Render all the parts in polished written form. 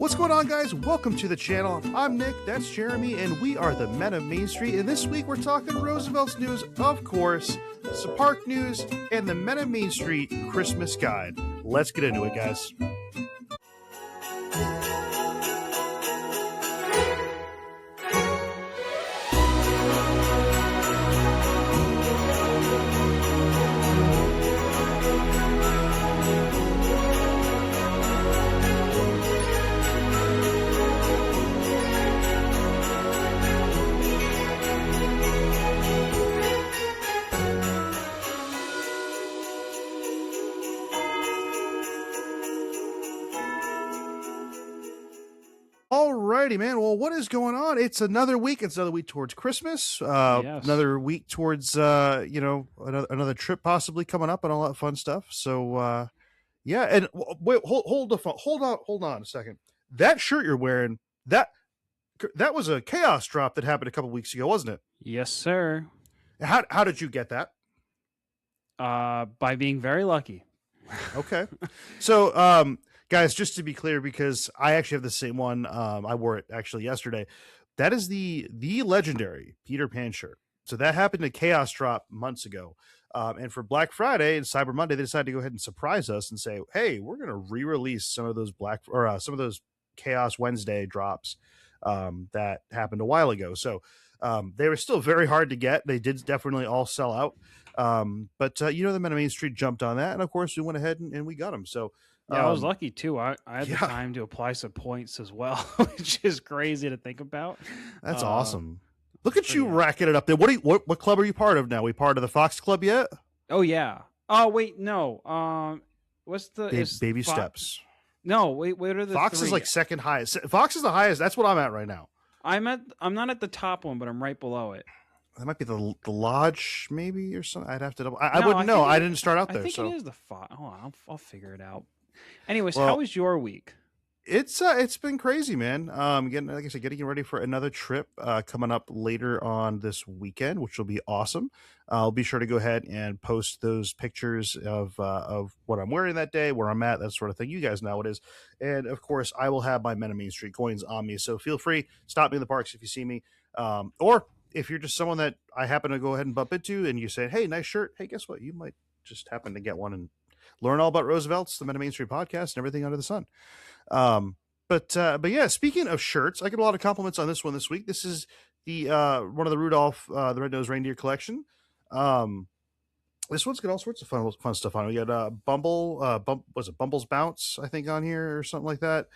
What's going on, guys? Welcome to the channel. I'm Nick, that's Jeremy, and we are the Men of Main Street. And this week we're talking Roosevelt's news, of course, some park news, and the Men of Main Street Christmas guide. Let's get into it, guys. Alrighty, man. Well, what is going on? It's another week. It's another week towards Christmas. Yes. Another week towards another trip possibly coming up and all that fun stuff. So yeah. And wait, hold on a second. That shirt you're wearing, that was a chaos drop that happened a couple weeks ago, wasn't it? Yes, sir. How did you get that? By being very lucky. Okay. So guys, just to be clear, because I actually have the same one. I wore it actually yesterday. That is the legendary Peter Pan shirt. So that happened to Chaos Drop months ago. And for Black Friday and Cyber Monday, they decided to go ahead and surprise us and say, hey, we're going to re-release some of those some of those Chaos Wednesday drops that happened a while ago. So they were still very hard to get. They did definitely all sell out. But the Men of Main Street jumped on that. And of course, we went ahead and we got them. So yeah, I was lucky too. I had the time to apply some points as well, which is crazy to think about. That's awesome. Look at you racking it up there. What club are you part of now? We part of the Fox Club yet? Oh yeah. Oh wait, no. What's the baby steps? No, wait. What are the Fox three? is like second highest. Fox is the highest. That's what I'm at right now. I'm not at the top one, but I'm right below it. That might be the lodge, maybe, or something. I'd have to double. I wouldn't know. I didn't start out there. I think it is the Fox. Hold on, I'll figure it out. Anyways, how was your week? It's been crazy, man. Getting ready for another trip coming up later on this weekend, which will be awesome. I'll be sure to go ahead and post those pictures of what I'm wearing that day, where I'm at, that sort of thing. You guys know how it is. And of course, I will have my Men of Main Street coins on me. So feel free, stop me in the parks if you see me, or if you're just someone that I happen to go ahead and bump into, and you say, "Hey, nice shirt." Hey, guess what? You might just happen to get one and learn all about Roosevelt's, the Men of Main Street podcast, and everything under the sun. But yeah, speaking of shirts, I get a lot of compliments on this one this week. This is the one of the Rudolph the Red-Nosed Reindeer collection. This one's got all sorts of fun stuff on it. We got Bumble's Bounce, I think, on here or something like that.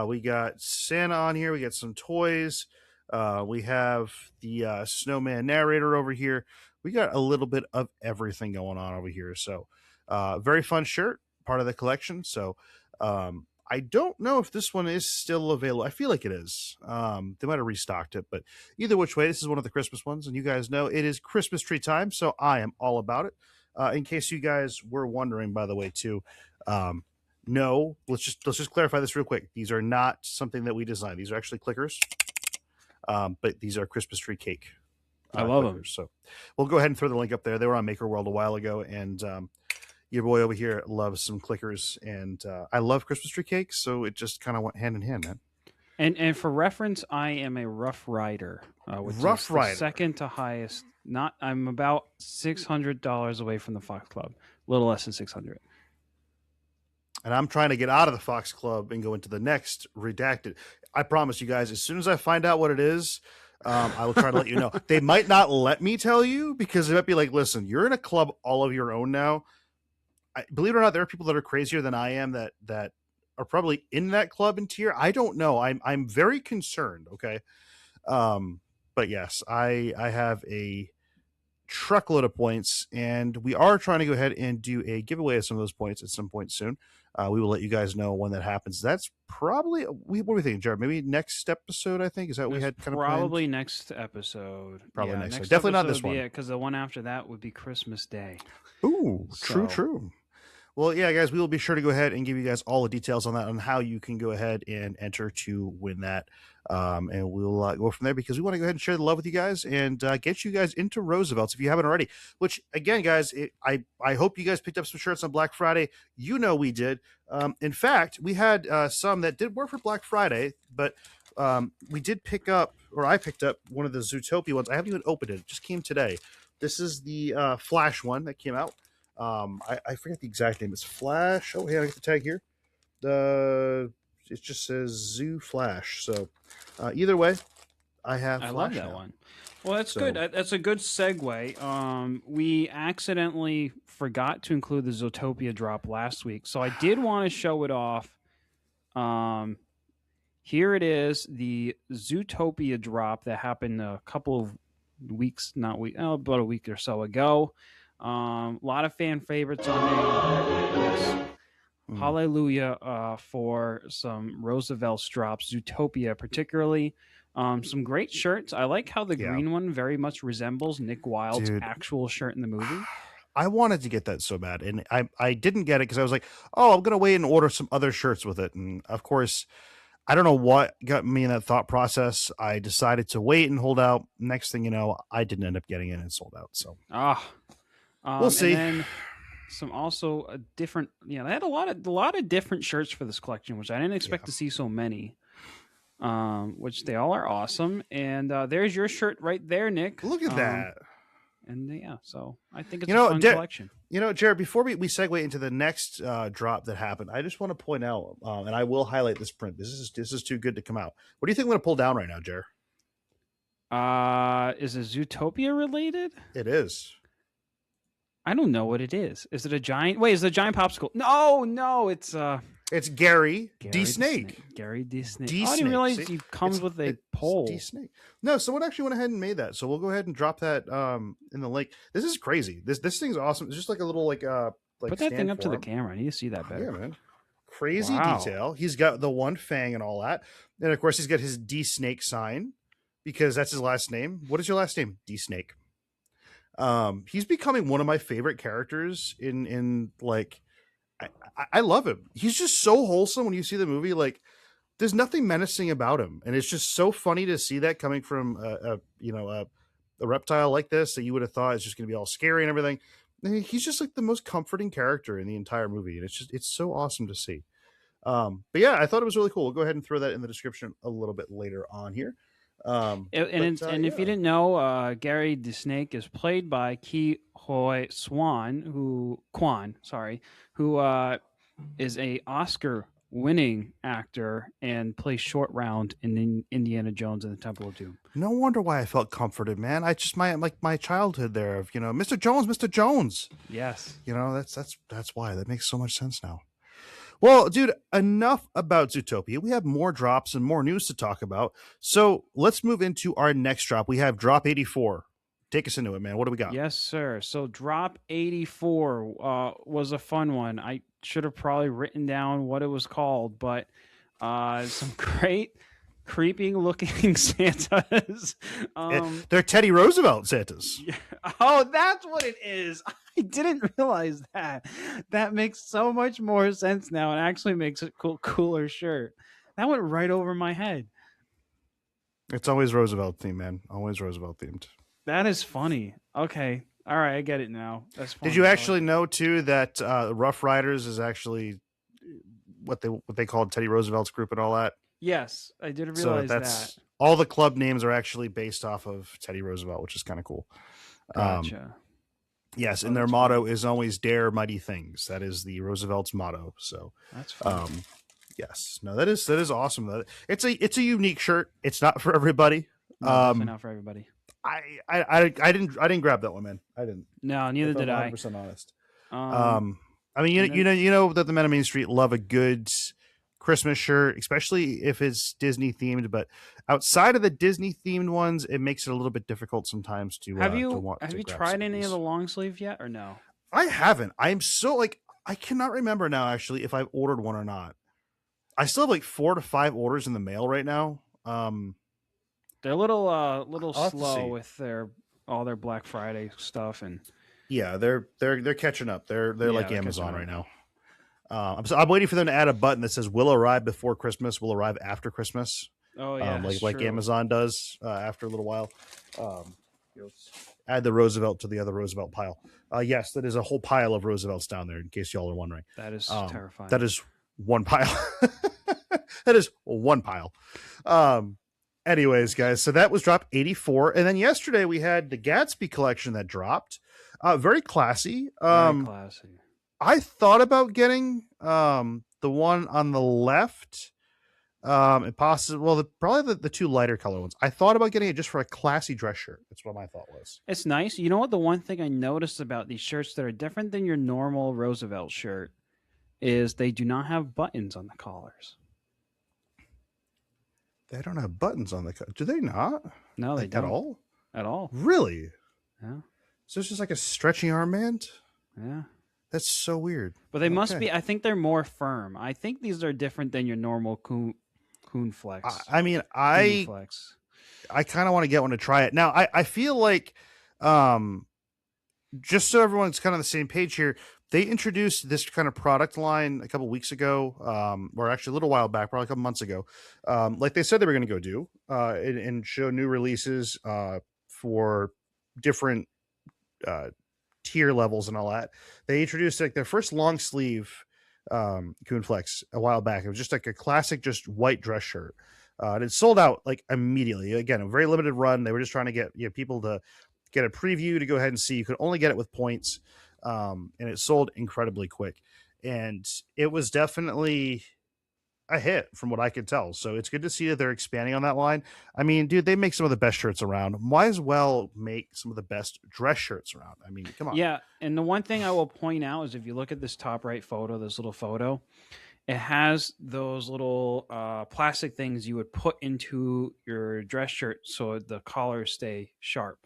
We got Santa on here. We got some toys. We have the Snowman narrator over here. We got a little bit of everything going on over here. So very fun shirt, part of the collection. So I don't know if this one is still available. I feel like it is. They might have restocked it, but either which way, this is one of the Christmas ones, and you guys know it is Christmas tree time, so I am all about it. In case you guys were wondering, by the way, too, no, let's just clarify this real quick. These are not something that we designed. These are actually clickers, but these are Christmas tree cake. I love clickers. them. So we'll go ahead and throw the link up there. They were on Maker World a while ago, and your boy over here loves some clickers, and I love Christmas tree cakes, so it just kind of went hand in hand, man. And for reference, I am a Rough Rider, which is the second to highest. I'm about $600 away from the Fox Club, a little less than 600. And I'm trying to get out of the Fox Club and go into the next redacted. I promise you guys, as soon as I find out what it is, I will try to let you know. They might not let me tell you, because it might be like, listen, you're in a club all of your own now. Believe it or not, there are people that are crazier than I am that are probably in that club and tier. I don't know. I'm very concerned. Okay. But yes, I have a truckload of points, and we are trying to go ahead and do a giveaway of some of those points at some point soon. We will let you guys know when that happens. That's probably, what do we think, Jared? Maybe next episode, I think. Is that what we had kind of probably planned? next episode. Probably next Definitely not this one. Yeah, because the one after that would be Christmas Day. Ooh, true. Well, yeah, guys, we will be sure to go ahead and give you guys all the details on that, on how you can go ahead and enter to win that. And we'll go from there because we want to go ahead and share the love with you guys and get you guys into Roosevelt's if you haven't already. Which, again, guys, I hope you guys picked up some shirts on Black Friday. You know we did. In fact, we had some that did work for Black Friday, but we did pick up, or I picked up one of the Zootopia ones. I haven't even opened it. It just came today. This is the Flash one that came out. I forget the exact name. It's Flash. Oh, yeah, I get the tag here. It just says Zoo Flash. So either way, I have. I Flash love that now. one. Well, that's good. That's a good segue. We accidentally forgot to include the Zootopia drop last week, so I did want to show it off. Here it is, the Zootopia drop that happened a couple of weeks, about a week or so ago. A lot of fan favorites on there. Yes. Hallelujah for some Roosevelt's drops, Zootopia particularly. Some great shirts. I like how the green one very much resembles Nick Wilde's actual shirt in the movie. I wanted to get that so bad, and I didn't get it because I was like, oh, I'm going to wait and order some other shirts with it. And, of course, I don't know what got me in that thought process. I decided to wait and hold out. Next thing you know, I didn't end up getting it and sold out. So we'll see. And then some also a different, they had a lot of different shirts for this collection, which I didn't expect to see so many. Which they all are awesome. And there's your shirt right there, Nick. Look at that. And so I think it's a fun collection. Jared, before we segue into the next drop that happened, I just want to point out, and I will highlight this print. This is too good to come out. What do you think I'm going to pull down right now, Jared? Is it Zootopia related? It is. I don't know what it is. Is it a giant? Wait, is it a giant popsicle? No, it's Gary D. Snake. Gary D. Snake. I didn't realize he comes with a pole. D. Snake. No, someone actually went ahead and made that. So we'll go ahead and drop that in the link. This is crazy. This thing's awesome. It's just like a little like put that thing up to the camera. I need to see that better. Yeah, man. Crazy detail. He's got the one fang and all that. And of course he's got his D. Snake sign because that's his last name. What is your last name? D. Snake. He's becoming one of my favorite characters in like I love him. He's just so wholesome when you see the movie. Like, there's nothing menacing about him, and it's just so funny to see that coming from a reptile like this that you would have thought is just going to be all scary and everything. He's just like the most comforting character in the entire movie, and it's so awesome to see. But yeah, I thought it was really cool. We'll go ahead and throw that in the description a little bit later on here. If you didn't know, Gary the Snake is played by Ki Hoi Kwan, who is a Oscar-winning actor and plays Short Round in Indiana Jones and the Temple of Doom. No wonder why I felt comforted, man. I just my childhood there of Mr. Jones. Yes, that's why. That makes so much sense now. Well, dude, enough about Zootopia. We have more drops and more news to talk about. So let's move into our next drop. We have drop 84. Take us into it, man. What do we got? Yes, sir. So drop 84 was a fun one. I should have probably written down what it was called, but some great creeping looking Santas. They're Teddy Roosevelt Santas. Yeah. Oh, that's what it is. I didn't realize that. That makes so much more sense now. It actually makes a cooler shirt. That went right over my head. It's always Roosevelt themed, man. Always Roosevelt themed. That is funny. Okay. All right. I get it now. That's funny. Did you actually know too that Rough Riders is actually what they called Teddy Roosevelt's group and all that? Yes, I did realize that. All the club names are actually based off of Teddy Roosevelt, which is kind of cool. Gotcha. Yes, and their motto is always "Dare Mighty Things." That is the Roosevelt's motto. So that's fun. Yes, no, that is awesome. It's a unique shirt. It's not for everybody. No, definitely not for everybody. I didn't grab that one, man. I didn't. No, neither did I. 100% honest. I mean, you know that the men of Main Street love a good Christmas shirt, especially if it's Disney themed. But outside of the Disney themed ones, it makes it a little bit difficult sometimes to. Have you tried any of the long sleeve yet, or no? I haven't. I'm so I cannot remember now actually if I've ordered one or not. I still have 4 to 5 orders in the mail right now. They're a little slow with all their Black Friday stuff, and yeah, they're catching up. They're like Amazon right now. I'm waiting for them to add a button that says "Will arrive before Christmas, will arrive after Christmas," Oh yeah, that's like true. Amazon does after a little while. Um, let's add the Roosevelt to the other Roosevelt pile. Yes, that is a whole pile of Roosevelts down there. In case y'all are wondering, That is terrifying. that is one pile. That is one pile. Anyways, guys, so that was drop 84, and then yesterday we had the Gatsby collection that dropped. Very classy. Very classy. I thought about getting the one on the left, and possibly, well, probably the two lighter color ones. I thought about getting it just for a classy dress shirt. That's what my thought was. It's nice. You know what? The one thing I noticed about these shirts that are different than your normal Roosevelt shirt is they do not have buttons on the collars. They don't have buttons on the do they not? No, they don't. At all? At all. Really? Yeah. So it's just like a stretchy armband? Yeah. That's so weird. But they must be, I think they're more firm. I think these are different than your normal Coon Flex. I mean, I kind of want to get one to try it. Now, I feel like, just so everyone's kind of on the same page here, they introduced this kind of product line a couple weeks ago, or actually a little while back, probably a couple months ago. Like they said they were going to go do, and show new releases for different tier levels and all that. They introduced like their first long sleeve Coon Flex a while back. It was just like a classic, just white dress shirt. And it sold out like immediately. Again, a very limited run. They were just trying to get people to get a preview to go ahead and see. You could only get it with points. And it sold incredibly quick. And it was definitely a hit from what I could tell. So it's good to see that they're expanding on that line. I mean, dude, they make some of the best shirts around. Might as well make some of the best dress shirts around. I mean, come on. Yeah. And the one thing I will point out is if you look at this top right photo, this little photo, it has those little plastic things you would put into your dress shirt so the collars stay sharp.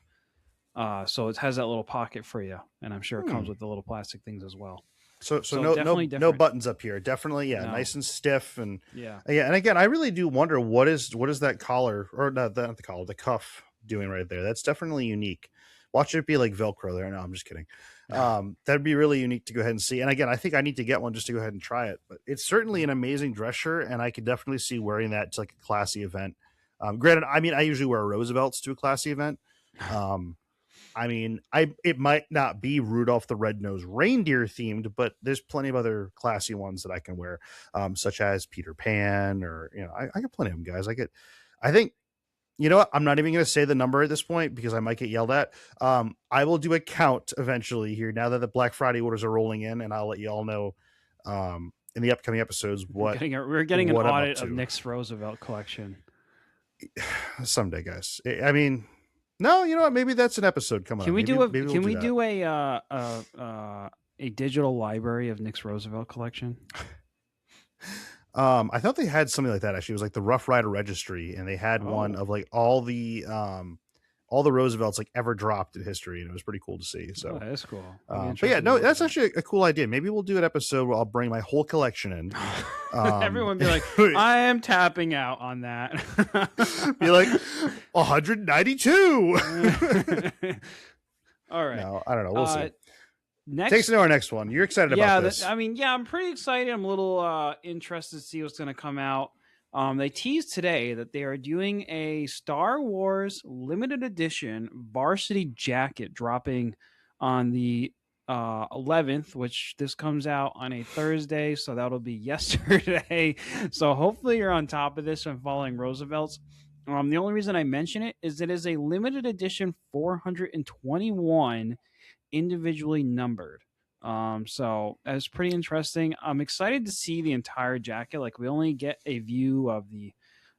So it has that little pocket for you, and I'm sure it comes with the little plastic things as well. So no buttons up here. Definitely, yeah, no. Nice and stiff, and yeah. And again, I really do wonder what is that collar, or not the collar, the cuff doing right there. That's definitely unique. Watch it be like Velcro there. No, I'm just kidding. That'd be really unique to go ahead and see. And again, I think I need to get one just to go ahead and try it. But it's certainly an amazing dress shirt, and I could definitely see wearing that to like a classy event. Granted, I mean, I usually wear Roosevelts to a classy event. I mean, it might not be Rudolph the Red-Nosed Reindeer themed, but there's plenty of other classy ones that I can wear, such as Peter Pan, or I got plenty of them, guys. I think, you know what? I'm not even going to say the number at this point because I might get yelled at. I will do a count eventually here now that the Black Friday orders are rolling in, and I'll let you all know in the upcoming episodes what we're getting an audit of Nick's Roosevelt collection someday, guys. I mean. No, you know what? Maybe that's an episode coming. Can we do a digital library of Nick's Roosevelt collection? I thought they had something like that. Actually, it was like the Rough Rider Registry, and they had one of like all the Roosevelts like ever dropped in history, and it was pretty cool to see. So that's cool. But yeah, no, that's actually a cool idea. Maybe we'll do an episode where I'll bring my whole collection in. Everyone be like, I am tapping out on that. Be like 192. All right. No, I don't know. We'll see. Next, takes us to our next one. You're excited about this? I'm pretty excited. I'm a little interested to see what's going to come out. They teased today that they are doing a Star Wars limited edition varsity jacket dropping on the 11th, which this comes out on a Thursday, so that'll be yesterday. So hopefully you're on top of this and following Roosevelt's. The only reason I mention it is it is a limited edition 421 individually numbered. So that's pretty interesting. I'm excited to see the entire jacket. Like we only get a view of the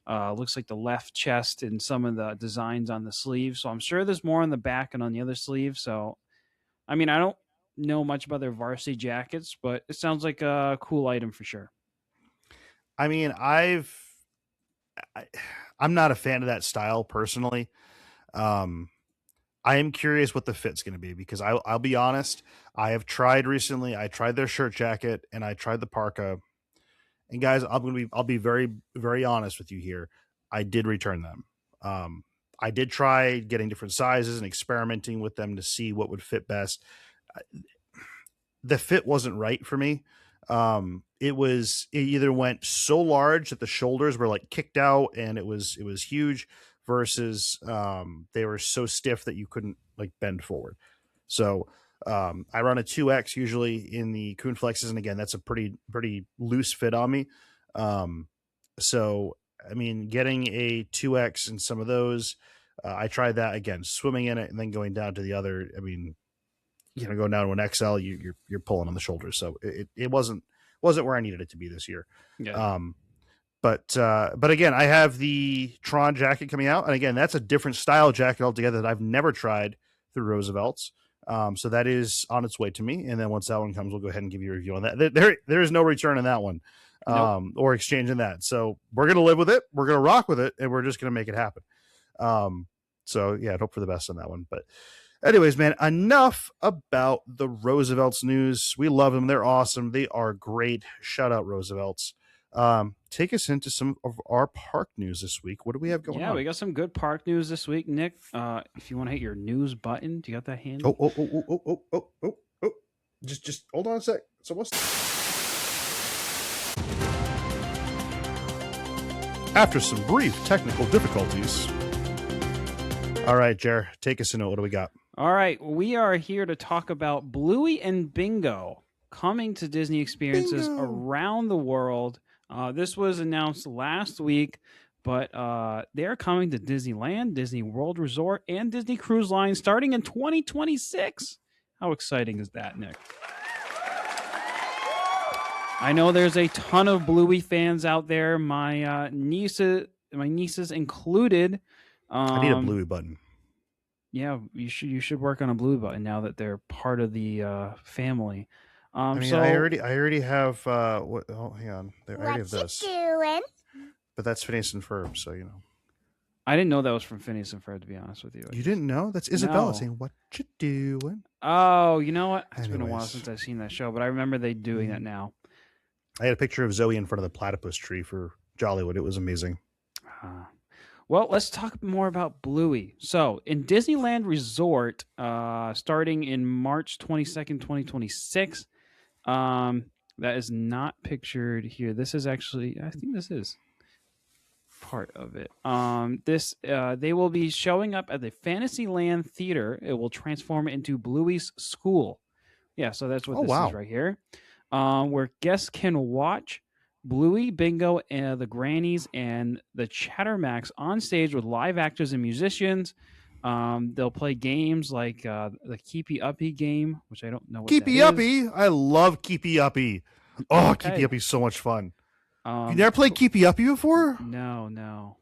looks like the left chest and some of the designs on the sleeve. So I'm sure there's more on the back and on the other sleeve. So I mean, I don't know much about their varsity jackets, but it sounds like a cool item for sure. I mean, I'm not a fan of that style personally. I am curious what the fit's going to be because I'll be honest. I have tried recently. I tried their shirt jacket and I tried the parka. And guys, I'll be very, very honest with you here. I did return them. I did try getting different sizes and experimenting with them to see what would fit best. The fit wasn't right for me. It either went so large that the shoulders were like kicked out and it was huge, versus they were so stiff that you couldn't like bend forward. So I run a 2X usually in the Coon Flexes, and again, that's a pretty loose fit on me. So I mean, getting a 2X in some of those, I tried that again, swimming in it and then going down to the other. I mean, going down to an XL, you're pulling on the shoulders, so it wasn't where I needed it to be this year. Yeah. But again, I have the Tron jacket coming out, and again, that's a different style jacket altogether that I've never tried through Roosevelt's. So that is on its way to me, and then once that one comes, we'll go ahead and give you a review on that. There is no return on that one, or exchange in that. So we're gonna live with it, we're gonna rock with it, and we're just gonna make it happen. So yeah, I'd hope for the best on that one. But anyways, man, enough about the Roosevelt's news. We love them. They're awesome. They are great. Shout out Roosevelt's. Take us into some of our park news this week. What do we have going on? Yeah, we got some good park news this week, Nick. If you want to hit your news button, do you got that handy? Oh. Just hold on a sec. So after some brief technical difficulties. All right, Jer, take us into it. What do we got? All right, we are here to talk about Bluey and Bingo coming to Disney experiences around the world. This was announced last week, but they're coming to Disneyland, Disney World Resort, and Disney Cruise Line starting in 2026. How exciting is that, Nick? I know there's a ton of Bluey fans out there, my nieces included. I need a Bluey button. Yeah, you should work on a Bluey button now that they're part of the family. I mean, I already have. What? Oh, hang on. I already have this. What you doing? But that's Phineas and Ferb, so I didn't know that was from Phineas and Ferb, to be honest with you. You didn't know? That's Isabella saying, "What you doing?" Oh, you know what? It's been a while since I've seen that show, but I remember they doing that now. I had a picture of Zoe in front of the platypus tree for Jollywood. It was amazing. Well, let's talk more about Bluey. So, in Disneyland Resort, starting in March 22nd, 2026, that is not pictured here. This is actually, I think this is part of it. They will be showing up at the Fantasyland Theater. It will transform into Bluey's School. Yeah, so that's what this is right here. Where guests can watch Bluey, Bingo, and the Grannies and the Chattermax on stage with live actors and musicians. They'll play games like the Keepy Uppy game, which I don't know what Keepy Uppy. I love Keepy Uppy. Oh, okay. Keepy Uppy's so much fun. You never played Keepy Uppy before? No.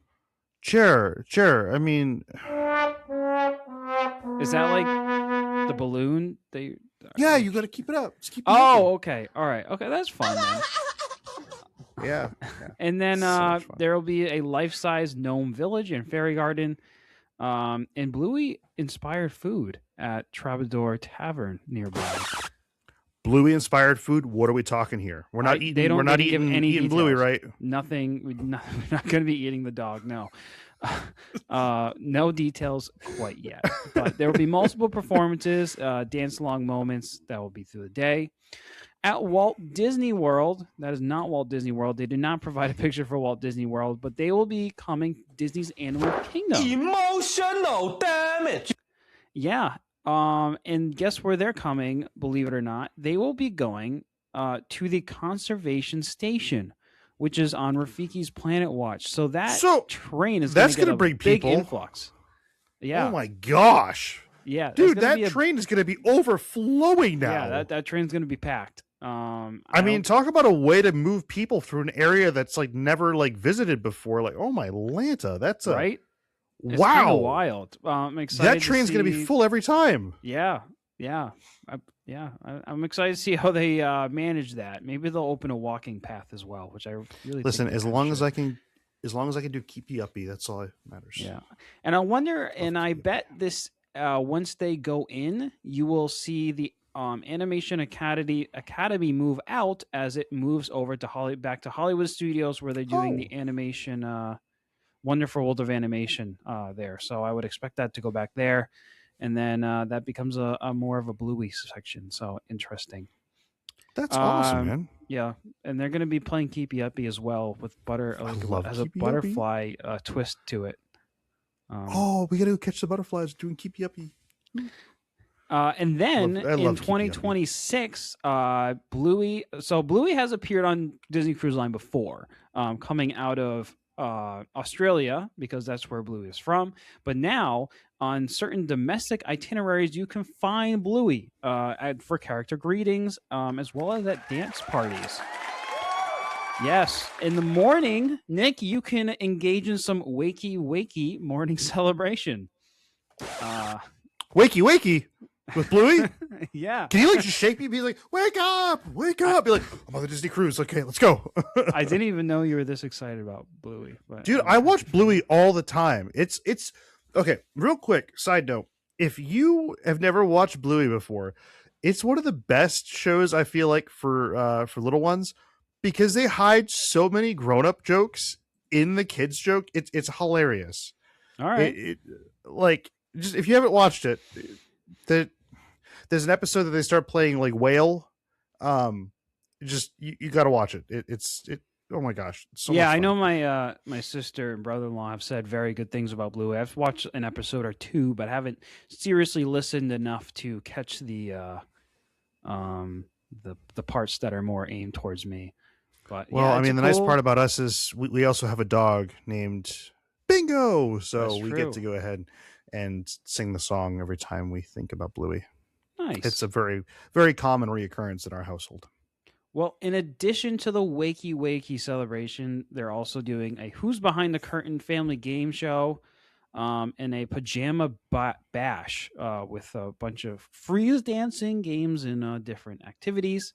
Sure. I mean, is that like the balloon? Yeah, you got to keep it up. Okay. All right. Okay, that's fun, man. Yeah. And then there will be a life-size gnome village and fairy garden, and Bluey-inspired food at Troubadour Tavern nearby. Bluey-inspired food? What are we talking here? We're not eating. We're not eating Bluey, right? Nothing. We're not going to be eating the dog. No. No details quite yet, but there will be multiple performances, dance-along moments that will be through the day. At Walt Disney World, that is not Walt Disney World. They did not provide a picture for Walt Disney World, but they will be coming Disney's Animal Kingdom. Emotional damage. Yeah. And guess where they're coming, believe it or not? They will be going to the conservation station, which is on Rafiki's Planet Watch. So that train is going to bring big influx. Yeah. Oh my gosh. Yeah. Dude, that train is going to be overflowing now. Yeah, that train's going to be packed. I mean, talk about a way to move people through an area that's like never like visited before. Like, oh my Lanta, that's right. It's wow, wild. I'm excited. That train's going to be full every time. Yeah. I'm excited to see how they manage that. Maybe they'll open a walking path as well, which I really listen. As long as I can do Keepy Uppy, that's all that matters. Yeah, and I wonder, and I bet this once they go in, you will see the Animation Academy move out as it moves over to back to Hollywood Studios, where they're doing the animation Wonderful World of Animation there. So I would expect that to go back there, and then that becomes a more of a Bluey section. So interesting. That's awesome, man. Yeah, and they're going to be playing Keepy Uppy as well with love has a Keepy Uppy. butterfly twist to it. We got to catch the butterflies doing Keepy Uppy. And then I love in Keepy Uppy. 2026, Bluey. So Bluey has appeared on Disney Cruise Line before, coming out of Australia because that's where Bluey is from. But now on certain domestic itineraries, you can find Bluey for character greetings, as well as at dance parties. Yes, in the morning, Nick, you can engage in some wakey morning celebration. Wakey with Bluey. Yeah. Can you like just shake me? Be like, wake up. Be like, I'm on the Disney cruise. Okay, let's go. I didn't even know you were this excited about Bluey. But, dude, I watch Bluey all the time. It's okay. Real quick side note: if you have never watched Bluey before, it's one of the best shows I feel like for little ones because they hide so many grown up jokes in the kids joke. It's hilarious. All right, like just if you haven't watched it, there's an episode that they start playing like Whale. Just you got to watch it. It's oh my gosh. So yeah, much I fun. know my sister and brother-in-law have said very good things about Bluey. I've watched an episode or two, but haven't seriously listened enough to catch the parts that are more aimed towards me. But well, yeah, I mean, the nice part about us is we also have a dog named Bingo, so we get to go ahead and sing the song every time we think about Bluey. Nice. It's a very, very common reoccurrence in our household. Well, in addition to the Wakey celebration, they're also doing a Who's Behind the Curtain family game show and a pajama bash with a bunch of freeze dancing games and different activities.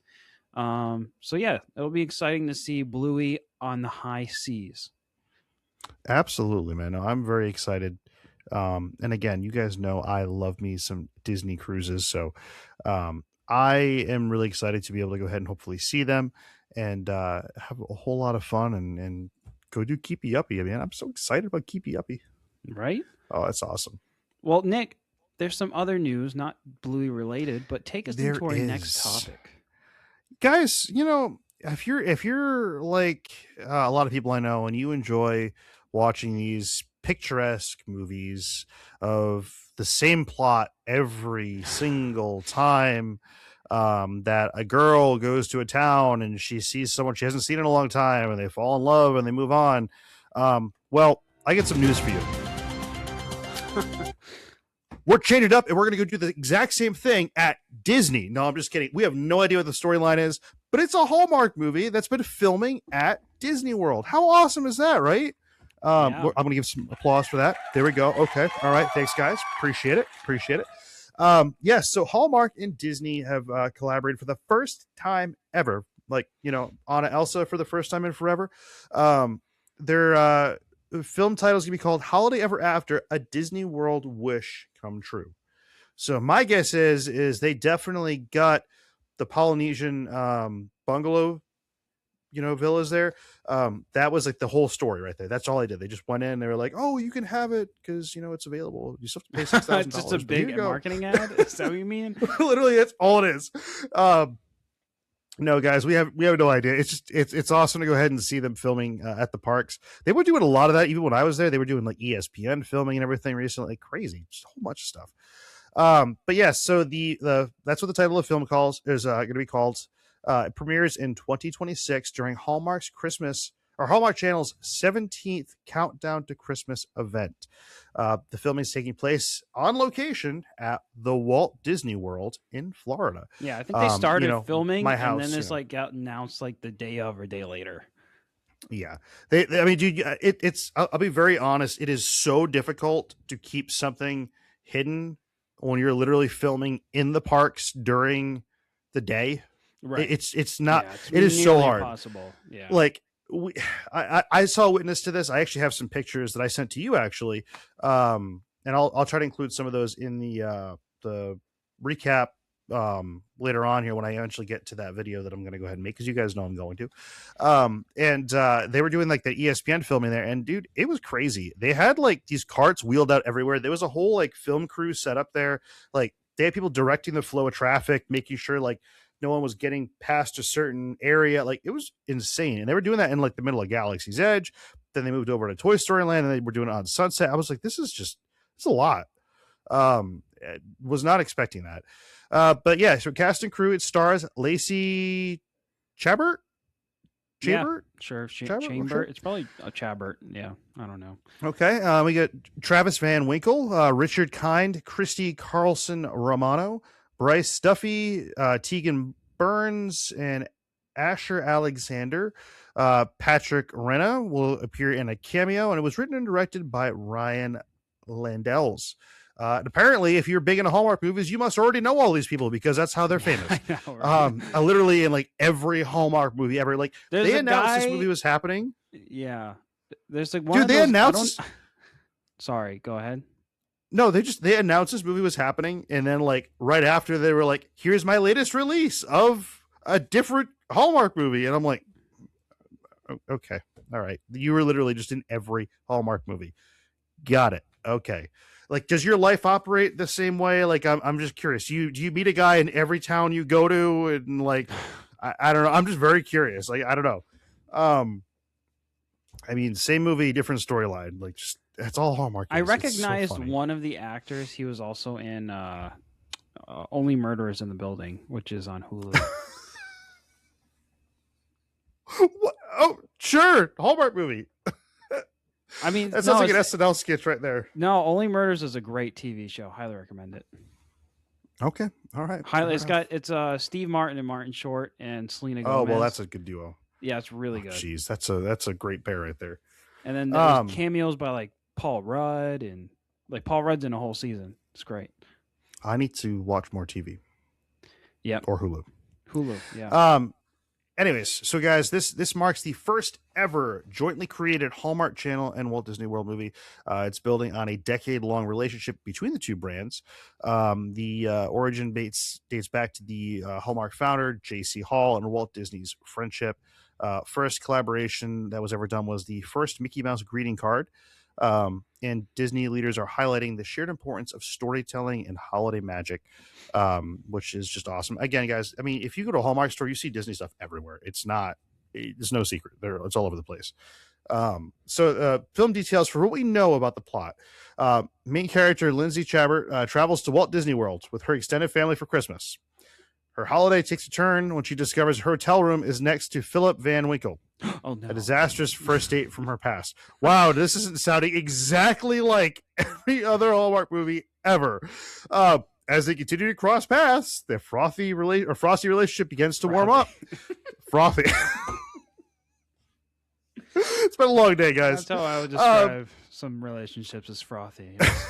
So yeah, it'll be exciting to see Bluey on the high seas. Absolutely, man. No, I'm very excited. And again, you guys know I love me some Disney cruises, so I am really excited to be able to go ahead and hopefully see them and have a whole lot of fun and go do Keepy Uppy. I mean, I'm so excited about Keepy Uppy. Right? Oh, that's awesome. Well, Nick, there's some other news, not Bluey related, but take us into our next topic. Guys, you know, if you're like a lot of people I know and you enjoy watching these picturesque movies of the same plot every single time, that a girl goes to a town and she sees someone she hasn't seen in a long time and they fall in love and they move on. Well, I get some news for you. We're changing it up and we're going to go do the exact same thing at Disney. No, I'm just kidding. We have no idea what the storyline is, but it's a Hallmark movie that's been filming at Disney World. How awesome is that, right? I'm going to give some applause for that. There we go. Okay. All right. Thanks, guys. Appreciate it. Yes. So Hallmark and Disney have collaborated for the first time ever. Like, you know, Anna Elsa for the first time in forever. Their film title is going to be called Holiday Ever After, A Disney World Wish Come True. So my guess is they definitely got the Polynesian bungalow, you know, villas there. That was like the whole story right there. That's all they did. They just went in. They were like, "Oh, you can have it because you know it's available. You still have to pay $6,000." It's just a big marketing ad. Is that what you mean? Literally, that's all it is. No, guys, we have no idea. It's just it's awesome to go ahead and see them filming at the parks. They were doing a lot of that even when I was there. They were doing like ESPN filming and everything recently. Like, crazy, just a whole bunch of stuff. But yes, so the that's what the title of the film is going to be called. It premieres in 2026 during Hallmark's Christmas or Hallmark Channel's 17th Countdown to Christmas event. The filming is taking place on location at the Walt Disney World in Florida. Yeah, I think they started filming my house, and then it's like got announced like the day of or day later. Yeah, I mean, dude, it's. I'll be very honest. It is so difficult to keep something hidden when you're literally filming in the parks during the day. Right. It's not. Yeah, it is so hard. Impossible. Yeah. Like I saw a witness to this. I actually have some pictures that I sent to you actually, and I'll try to include some of those in the recap later on here when I eventually get to that video that I'm going to go ahead and make because you guys know I'm going to. And they were doing like the ESPN filming there, and dude, it was crazy. They had like these carts wheeled out everywhere. There was a whole like film crew set up there. Like they had people directing the flow of traffic, making sure like no one was getting past a certain area. Like, it was insane. And they were doing that in like the middle of Galaxy's Edge. Then they moved over to Toy Story Land, and they were doing it on Sunset. I was like, it's a lot. Was not expecting that. But yeah, so cast and crew, it stars Lacey Chabert. Yeah, sure. Chabert? Chamber. Sure. It's probably a Chabert. Yeah, I don't know. Okay. We got Travis Van Winkle, Richard Kind, Christy Carlson Romano, Bryce Duffy, Tegan Burns, and Asher Alexander. Patrick Renna will appear in a cameo, and it was written and directed by Ryan Landells. And apparently, if you're big into Hallmark movies, you must already know all these people because that's how they're famous. I know, right? Literally in like every Hallmark movie ever. Like, they announced this movie was happening. Yeah, there's like one. Dude, of they those, announced. Sorry, go ahead. No, they announced this movie was happening, and then like right after they were like, "Here's my latest release of a different Hallmark movie," and I'm like, "Okay, all right, you were literally just in every Hallmark movie." Got it. Okay. Like, does your life operate the same way? Like, I'm just curious. Do you meet a guy in every town you go to, and like, I don't know. I'm just very curious. Like, I don't know. I mean, same movie, different storyline. Like, just that's all Hallmark. I recognized one of the actors. He was also in Only Murderers in the Building, which is on Hulu. What? Oh, sure, Hallmark movie. I mean, that sounds like an SNL sketch right there. No, Only Murders is a great TV show. Highly recommend it. Okay, all right. It's Steve Martin and Martin Short and Selena Gomez. Oh well, that's a good duo. Yeah, it's really good. Jeez, that's a great pair right there. And then there's cameos by like Paul Rudd, and like Paul Rudd's in a whole season. It's great. I need to watch more TV. Yep. Or Hulu. Yeah. Anyways, so guys, this marks the first ever jointly created Hallmark Channel and Walt Disney World movie. It's building on a decade-long relationship between the two brands. The origin dates back to the Hallmark founder, J.C. Hall, and Walt Disney's friendship. First collaboration that was ever done was the first Mickey Mouse greeting card. And Disney leaders are highlighting the shared importance of storytelling and holiday magic, which is just awesome. Again, guys, I mean, if you go to a Hallmark store, you see Disney stuff everywhere. It's no secret. It's all over the place. So film details for what we know about the plot. Main character Lindsay Chabert travels to Walt Disney World with her extended family for Christmas. Her holiday takes a turn when she discovers her hotel room is next to Philip Van Winkle. Oh, no. A disastrous first date from her past. Wow, this isn't sounding exactly like every other Hallmark movie ever. As they continue to cross paths, their frosty relationship begins to warm up. Frothy. It's been a long day, guys. That's how I would describe some relationships as frothy. Yes.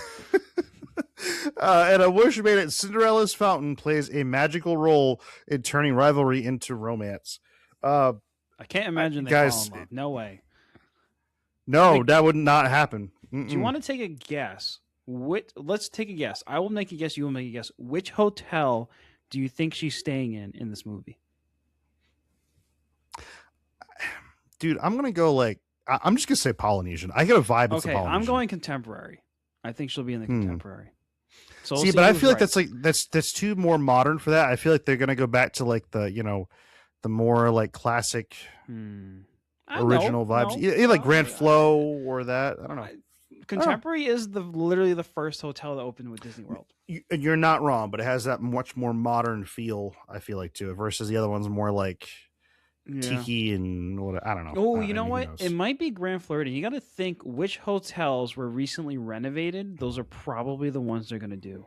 And a wish made at Cinderella's fountain plays a magical role in turning rivalry into romance. I can't imagine they guys, fall in love. No way. No, that would not happen. Do you want to take a guess? Let's take a guess. I will make a guess. You will make a guess. Which hotel do you think she's staying in this movie? Dude, I'm going to go I'm just going to say Polynesian. I get a vibe it's the Polynesian. I'm going contemporary. I think she'll be in the contemporary. So see, but I feel like that's too more modern for that. I feel like they're going to go back to like the more like classic original vibes. Either like Grand Flow or that. I don't know. Contemporary is literally the first hotel that opened with Disney World. You're not wrong, but it has that much more modern feel, I feel like, to it, versus the other one's more like tiki and what, I don't know. Oh, you know what? It might be Grand Floridian. You got to think which hotels were recently renovated. Those are probably the ones they're going to do.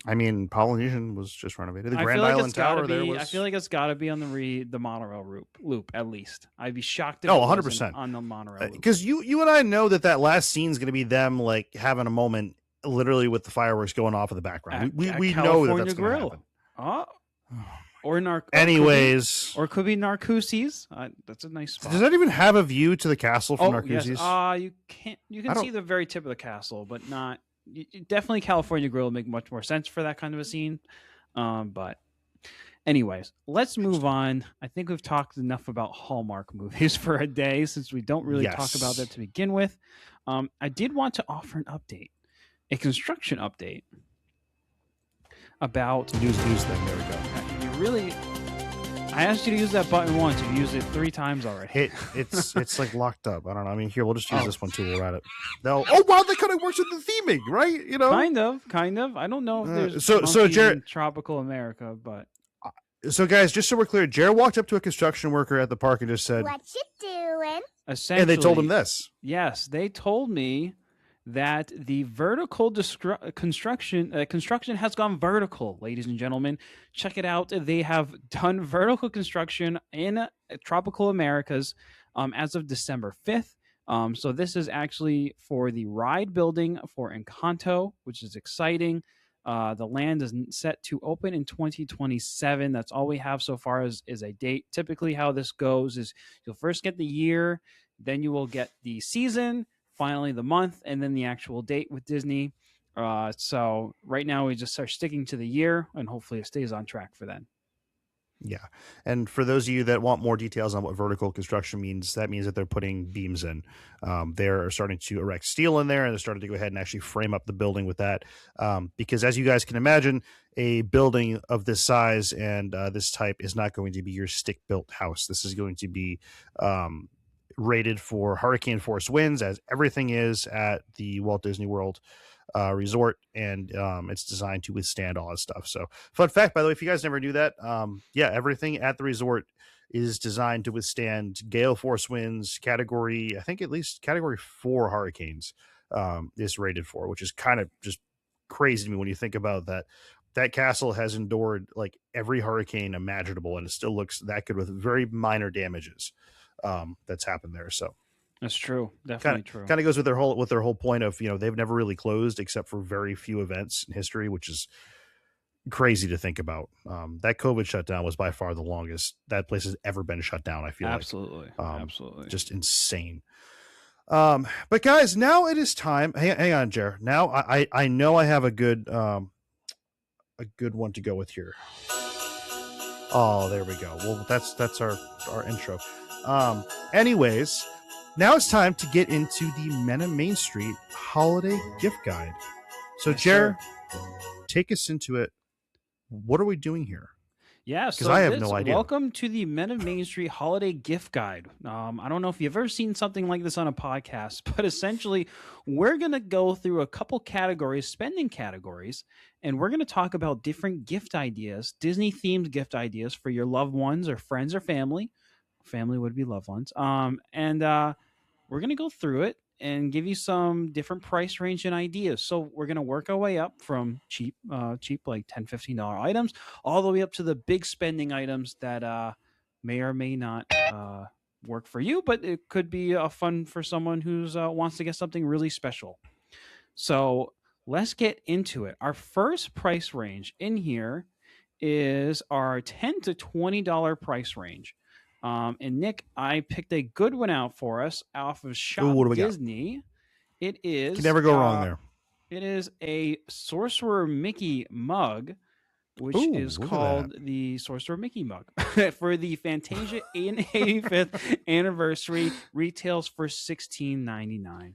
I mean, Polynesian was just renovated. The Grand Island Tower there was... I feel like it's got to be on the monorail loop, at least. I'd be shocked if 100% on the monorail loop. Because you and I know that last scene is going to be them like having a moment literally with the fireworks going off in the background. We know that's going to happen. Oh. Or anyways, or could be Narcoossee's. That's a nice spot. Does that even have a view to the castle from Narcoosse's? Yes. You can see the very tip of the castle, but not. Definitely California Grill would make much more sense for that kind of a scene. But anyways, let's move on. I think we've talked enough about Hallmark movies for a day, since we don't really talk about that to begin with. I did want to offer an update, a construction update about news thing. There we go. I asked you to use that button once. You've used it 3 times already. It's like locked up. I don't know. I mean, here, we'll just use this one too. We'll at it. Oh wow, that kind of works with the theming, right? You know, kind of. I don't know if there's so Jared, in tropical America, but so guys, just so we're clear, Jared walked up to a construction worker at the park and just said, "What you doing?" Essentially, and they told him this. Yes, they told me that the vertical construction has gone vertical, ladies and gentlemen. Check it out. They have done vertical construction in tropical Americas as of December 5th. So this is actually for the ride building for Encanto, which is exciting. The land is set to open in 2027. That's all we have so far is a date. Typically how this goes is you'll first get the year, then you will get the season, finally the month, and then the actual date with Disney. So right now we just are sticking to the year, and hopefully it stays on track for then. Yeah. And for those of you that want more details on what vertical construction means, that means that they're putting beams in. They're starting to erect steel in there, and they're starting to go ahead and actually frame up the building with that. Because as you guys can imagine, a building of this size and this type is not going to be your stick-built house. This is going to be rated for hurricane force winds, as everything is at the Walt Disney World resort, and it's designed to withstand all that stuff. So fun fact, by the way, if you guys never knew that, everything at the resort is designed to withstand gale force winds. Category, I think at least category 4 hurricanes is rated for, which is kind of just crazy to me when you think about that. That castle has endured like every hurricane imaginable, and it still looks that good with very minor damages that's happened there. So that's true. Definitely true. Kind of goes with their whole point of, they've never really closed except for very few events in history, which is crazy to think about. That COVID shutdown was by far the longest that place has ever been shut down. I feel absolutely. Just insane. But guys, now it is time. Hang on, Jer. Now I know I have a good one to go with here. Oh, there we go. Well, that's our intro. Anyways, now it's time to get into the Men of Main Street holiday gift guide. So, Jer, take us into it. What are we doing here? Yeah, because I have no idea. Welcome to the Men of Main Street holiday gift guide. I don't know if you've ever seen something like this on a podcast, but essentially we're going to go through a couple categories, spending categories, and we're going to talk about different gift ideas, Disney-themed gift ideas for your loved ones or friends or family. Family would be loved ones. And we're going to go through it and give you some different price range and ideas. So we're going to work our way up from cheap like $10, $15 items, all the way up to the big spending items that may or may not work for you, but it could be fun for someone who's wants to get something really special. So let's get into it. Our first price range in here is our $10 to $20 price range. And Nick, I picked a good one out for us off of Shop Disney. It is, can never go wrong there. It is a Sorcerer Mickey mug, which is called the Sorcerer Mickey mug for the Fantasia 85th anniversary. Retails for $16.99.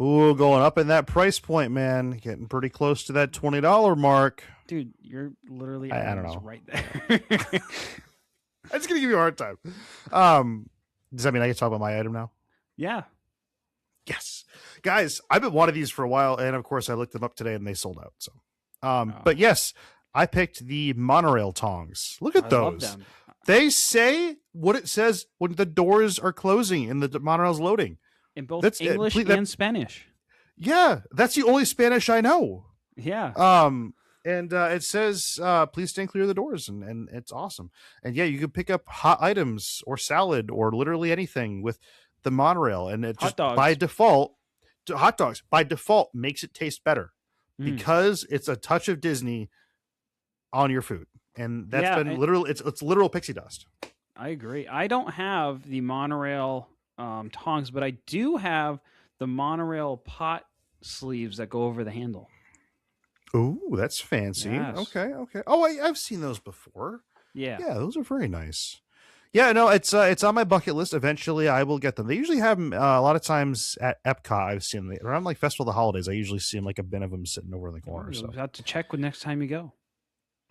Ooh, going up in that price point, man. Getting pretty close to that $20 mark. Dude, you're literally I don't know. right there. I'm just gonna give you a hard time. Does that mean I can talk about my item now? Yeah. Yes, guys, I've been wanting these for a while, and of course, I looked them up today, and they sold out. So, but yes, I picked the monorail tongs. Look at those. Love them. They say what it says when the doors are closing and the monorail's loading. In both English and Spanish. Yeah, that's the only Spanish I know. Yeah. And it says, please stand clear of the doors, and it's awesome. And yeah, you can pick up hot items or salad or literally anything with the monorail, and it just by default, hot dogs by default makes it taste better because it's a touch of Disney on your food, and that's been literal. It's literal pixie dust. I agree. I don't have the monorail tongs, but I do have the monorail pot sleeves that go over the handle. Oh, that's fancy. Yes. Okay. Oh, I've seen those before. Yeah, those are very nice. Yeah, no, it's on my bucket list. Eventually, I will get them. They usually have them a lot of times at EPCOT. I've seen them around like Festival of the Holidays. I usually see them like a bin of them sitting over in the corner. You'll so have to check next time you go.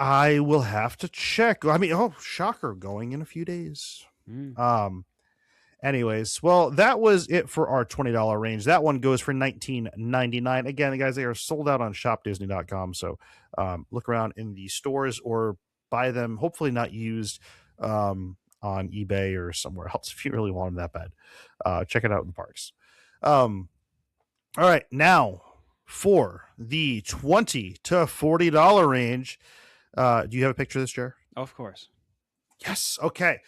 I will have to check. I mean, oh, shocker, going in a few days. Anyways, well, that was it for our $20 range. That one goes for $19.99. Again, guys, they are sold out on shopdisney.com. So look around in the stores or buy them, hopefully not used, on eBay or somewhere else if you really want them that bad. Check it out in the parks. All right, now for the $20 to $40 range. Do you have a picture of this, Jer? Of course. Yes. Okay.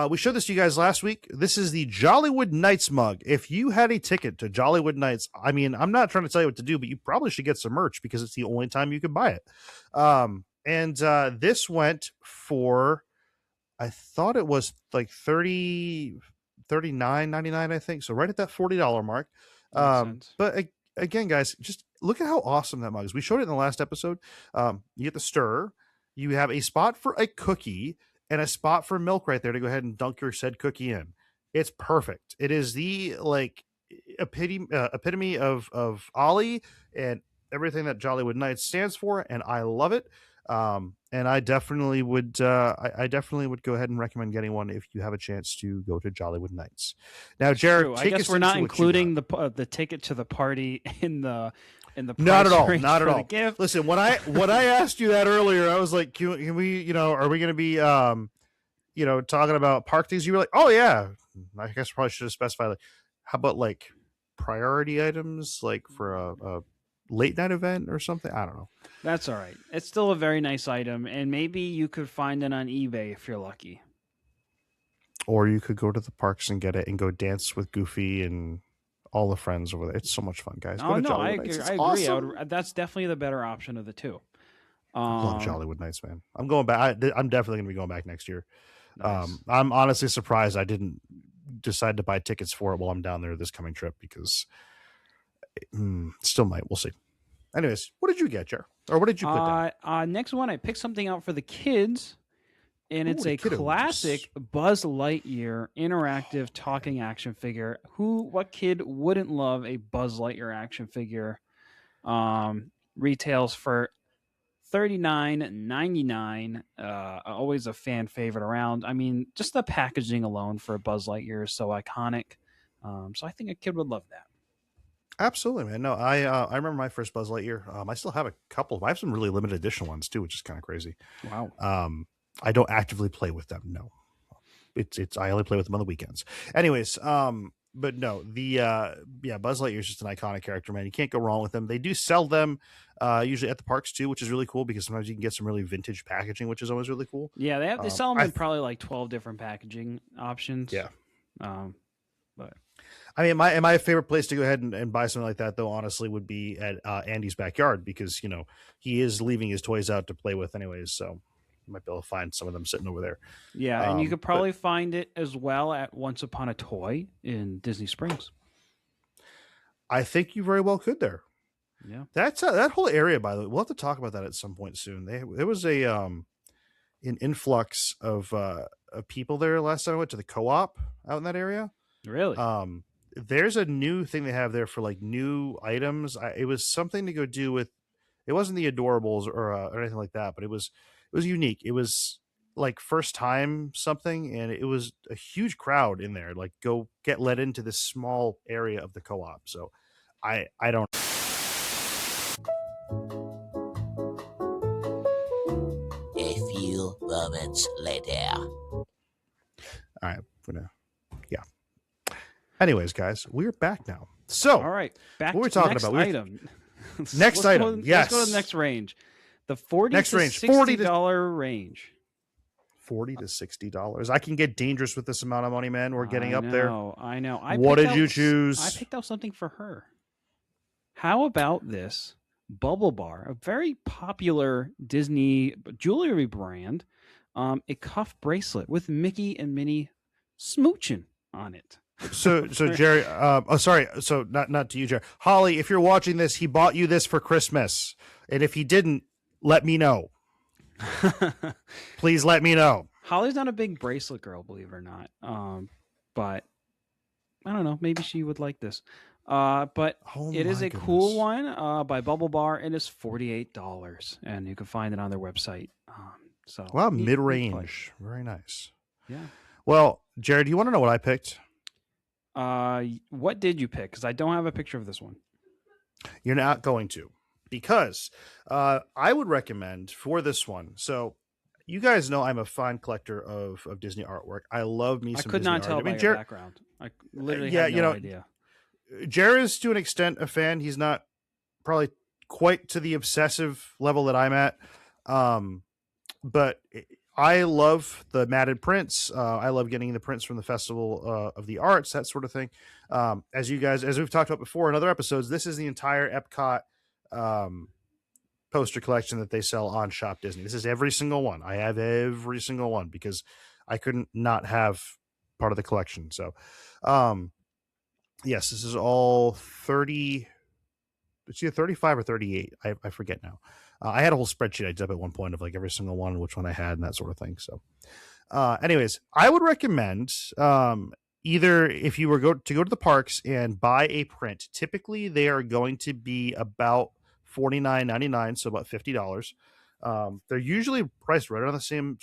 We showed this to you guys last week. This is the Jollywood Nights mug. If you had a ticket to Jollywood Nights, I mean, I'm not trying to tell you what to do, but you probably should get some merch because it's the only time you can buy it. And this went for, I thought it was like $39.99, I think. So right at that $40 mark. But again, guys, just look at how awesome that mug is. We showed it in the last episode. You get the stir. You have a spot for a cookie and a spot for milk right there to go ahead and dunk your said cookie in. It's perfect. It is the epitome of Ollie and everything that Jollywood Nights stands for, and I love it. And I definitely would I definitely would go ahead and recommend getting one if you have a chance to go to Jollywood Nights. Now, Jared, I guess we're not including the ticket to the party in the price not at all, range not at for all. the gift. Listen, when I asked you that earlier, I was like, can we, are we going to be talking about park things? You were like, oh yeah. I guess probably should have specified, like, how about like priority items, like for a late night event or something? I don't know. That's all right. It's still a very nice item, and maybe you could find it on eBay if you're lucky. Or you could go to the parks and get it and go dance with Goofy and all the friends over there. It's so much fun, guys. Oh, no, I agree. Awesome. That's definitely the better option of the two. I love Jollywood Nights, man. I'm going back. I'm definitely going to be going back next year. Nice. I'm honestly surprised I didn't decide to buy tickets for it while I'm down there this coming trip because still might. We'll see. Anyways, what did you get, Jer? Or what did you put down? Next one, I picked something out for the kids, and it's a classic Buzz Lightyear interactive talking action figure. What kid wouldn't love a Buzz Lightyear action figure? Retails for $39.99. Always a fan favorite around. I mean, just the packaging alone for a Buzz Lightyear is so iconic. So I think a kid would love that. Absolutely, man. No, I remember my first Buzz Lightyear. I still have a couple. I have some really limited edition ones too, which is kind of crazy. Wow. I don't actively play with them. No, it's I only play with them on the weekends. Anyways, but no, Buzz Lightyear is just an iconic character, man. You can't go wrong with them. They do sell them usually at the parks too, which is really cool because sometimes you can get some really vintage packaging, which is always really cool. Yeah, they sell them in probably like 12 different packaging options. Yeah. But I mean, my favorite place to go ahead and buy something like that, though, honestly, would be at Andy's backyard because, he is leaving his toys out to play with anyways. So you might be able to find some of them sitting over there. Yeah, and you could probably find it as well at Once Upon a Toy in Disney Springs. I think you very well could there. Yeah. That's that whole area, by the way. We'll have to talk about that at some point soon. There was an influx of people there last time I went to the co-op out in that area. Really? There's a new thing they have there for like new items. It was something to go do with. It wasn't the Adorables or anything like that, but it was unique. It was like first time something, and it was a huge crowd in there. Like go get let into this small area of the co-op. So I don't. A few moments later. All right, Anyways, guys, we're back now. So, all right, back what to we're talking next about. Item. Next item. Yes. Let's go to the next range. The $40 to $60 range. $40 to $60. I can get dangerous with this amount of money, man. We're getting up there. I know. What did you choose? I picked out something for her. How about this Bubble Bar, a very popular Disney jewelry brand, a cuff bracelet with Mickey and Minnie smooching on it. So Jerry, sorry. So not to you, Jerry. Holly, if you're watching this, he bought you this for Christmas. And if he didn't, let me know. Please let me know. Holly's not a big bracelet girl, believe it or not. But I don't know. Maybe she would like this. But Oh it is my a cool goodness. one by Bubble Bar. It is $48, and you can find it on their website. So Wow, neat toy. mid-range. Very nice. Yeah. Well, Jared, do you want to know what I picked? What did you pick? Because I don't have a picture of this one. You're not going to, because I would recommend for this one. So you guys know I'm a fine collector of Disney artwork. I love me I some could Disney not art. tell I by mean, your background. I literally had no idea. Jared is to an extent a fan. He's not probably quite to the obsessive level that I'm at. But I love the matted prints. I love getting the prints from the Festival of the Arts, that sort of thing. As we've talked about before in other episodes, this is the entire EPCOT poster collection that they sell on Shop Disney. This is every single one. I have every single one because I couldn't not have part of the collection. So, yes, this is all 30. It's either 35 or 38. I forget now. I had a whole spreadsheet I did up at one point of like every single one, which one I had, and that sort of thing. So, anyways, I would recommend either if you were to go to the parks and buy a print. Typically, they are going to be about $49.99, so about $50. They're usually priced right around the same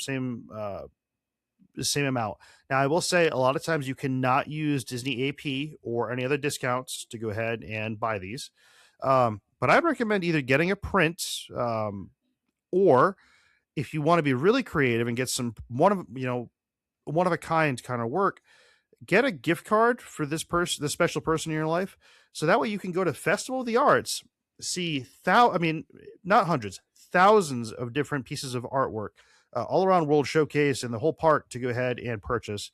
amount. Now, I will say a lot of times you cannot use Disney AP or any other discounts to go ahead and buy these. But I'd recommend either getting a print, or if you want to be really creative and get some one of a kind kind of work, get a gift card for this special person in your life. So that way you can go to Festival of the Arts, see not hundreds, thousands of different pieces of artwork, all around World Showcase and the whole park to go ahead and purchase.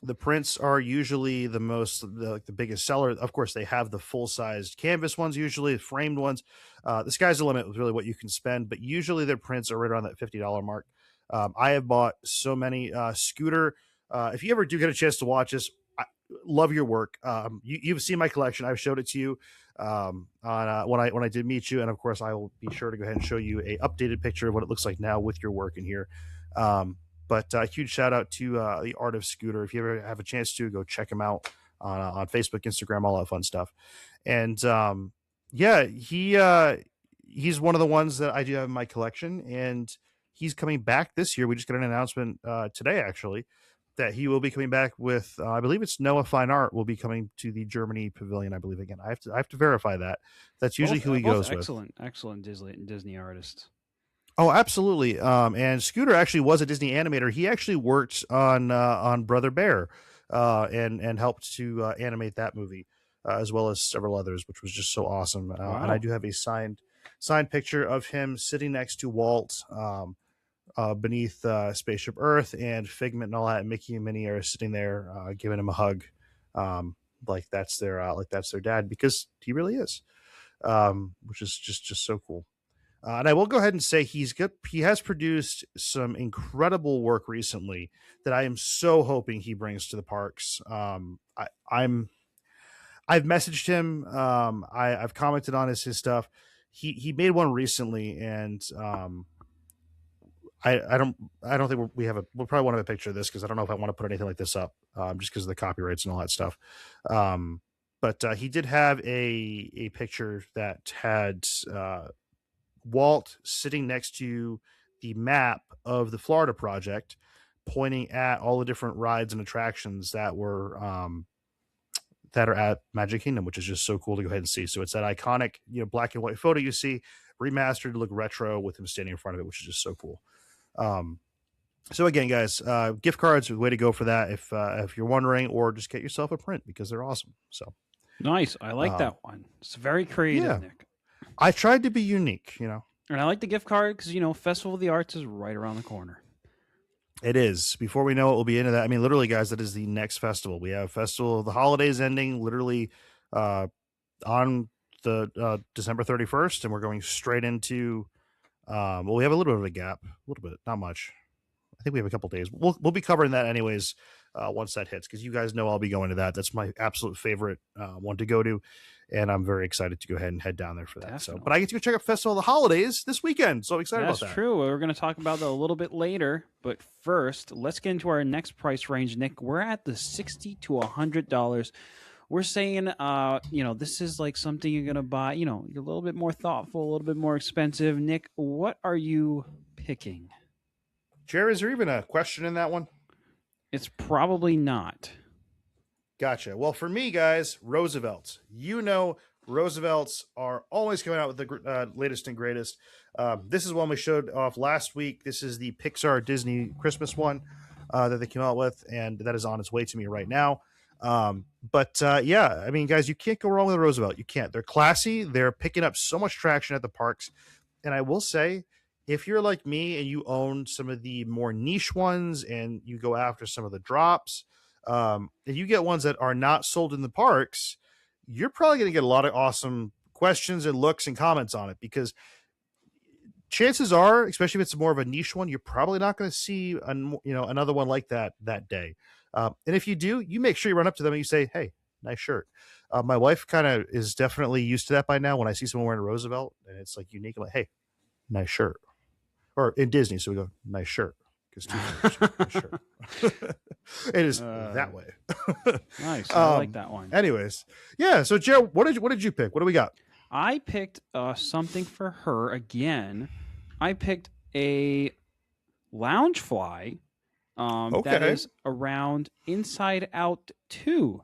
The prints are usually the biggest seller. Of course, they have the full-sized canvas ones, usually framed ones. The sky's the limit with really what you can spend, but usually their prints are right around that $50 mark. I have bought so many. Scooter, if you ever do get a chance to watch this, I love your work. You've seen my collection. I've showed it to you on when I did meet you, and of course, I will be sure to go ahead and show you a updated picture of what it looks like now with your work in here. But huge shout out to the Art of Scooter. If you ever have a chance to, go check him out on Facebook, Instagram, all that fun stuff. And yeah, he's one of the ones that I do have in my collection, and he's coming back this year. We just got an announcement today, actually, that he will be coming back with I believe it's Noah Fine Art will be coming to the Germany Pavilion. I believe again. I have to verify that. That's usually who he goes with. Excellent Disney artist. Oh, absolutely. And Scooter actually was a Disney animator. He actually worked on Brother Bear, and helped to animate that movie, as well as several others, which was just so awesome. Wow. And I do have a signed picture of him sitting next to Walt, beneath Spaceship Earth, and Figment and all that. And Mickey and Minnie are sitting there, giving him a hug, like that's their dad, because he really is, which is just so cool. And I will go ahead and say he has produced some incredible work recently that I am so hoping he brings to the parks. I've messaged him. I've commented on his stuff. He made one recently, and I don't think we'll probably want to have a picture of this, because I don't know if I want to put anything like this up, just because of the copyrights and all that stuff. But he did have a picture that had Walt sitting next to the map of the Florida project, pointing at all the different rides and attractions that were that are at Magic Kingdom, which is just so cool to go ahead and see. So it's that iconic, black and white photo you see remastered to look retro with him standing in front of it, which is just so cool. So again, guys, gift cards are the way to go for that if you're wondering, or just get yourself a print because they're awesome. So nice. I like that one. It's very creative, yeah. Nick. I tried to be unique, And I like the gift card because, Festival of the Arts is right around the corner. It is. Before we know it, we'll be into that. I mean, literally, guys, that is the next festival. We have Festival of the Holidays ending literally on the December 31st, and we're going straight into, we have a little bit of a gap. A little bit, not much. I think we have a couple days. We'll be covering that anyways once that hits, because you guys know I'll be going to that. That's my absolute favorite one to go to, and I'm very excited to go ahead and head down there for that. Definitely. So, but I get to go check out Festival of the Holidays this weekend, so I'm excited about that. That's true. We're going to talk about that a little bit later, but first, let's get into our next price range, Nick. We're at the $60 to $100 we're saying, this is like something you're gonna buy. You're a little bit more thoughtful, a little bit more expensive. Nick, what are you picking? Jerry, is there even a question in that one? It's probably not. Gotcha. Well, for me, guys, Roosevelt's. Roosevelt's are always coming out with the latest and greatest. This is one we showed off last week. This is the Pixar Disney Christmas one that they came out with, and that is on its way to me right now. Yeah, I mean, guys, you can't go wrong with a Roosevelt. You can't. They're classy. They're picking up so much traction at the parks. And I will say, if you're like me and you own some of the more niche ones and you go after some of the drops, and you get ones that are not sold in the parks, you're probably going to get a lot of awesome questions and looks and comments on it, because chances are, especially if it's more of a niche one, you're probably not going to see another one like that day. And if you do, you make sure you run up to them and you say, "Hey, nice shirt." My wife kind of is definitely used to that by now. When I see someone wearing a Roosevelt and it's like unique, I'm like, "Hey, nice shirt." Or in Disney, so we go, "Nice shirt." Because nice shirt. It is that way. Nice. I like that one. Anyways, yeah. So Joe, what did you pick? What do we got? I picked something for her again. I picked a Loungefly that is around Inside Out 2.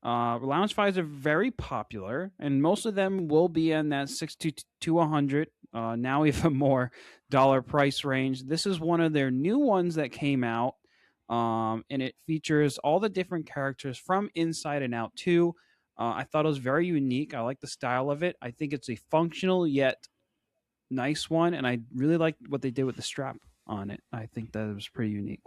Loungeflies are very popular, and most of them will be in that $60 to $100, now even more dollar price range. This is one of their new ones that came out, and it features all the different characters from Inside and Out 2. I thought it was very unique. I like the style of it. I think it's a functional yet nice one, and I really like what they did with the strap on it. I think that it was pretty unique.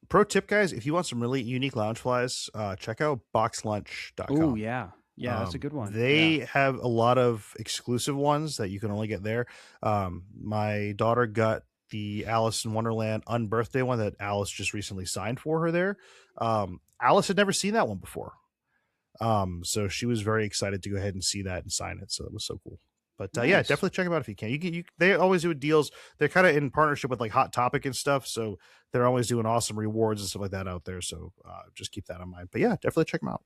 Pro tip, guys, if you want some really unique Loungeflies, check out boxlunch.com. Oh, yeah. Yeah, that's a good one. They have a lot of exclusive ones that you can only get there. My daughter got the Alice in Wonderland unbirthday one that Alice just recently signed for her there. Alice had never seen that one before. So she was very excited to go ahead and see that and sign it. So it was so cool. But nice. Yeah, definitely check them out if you can. They always do deals. They're kind of in partnership with like Hot Topic and stuff. So they're always doing awesome rewards and stuff like that out there. So just keep that in mind. But yeah, definitely check them out.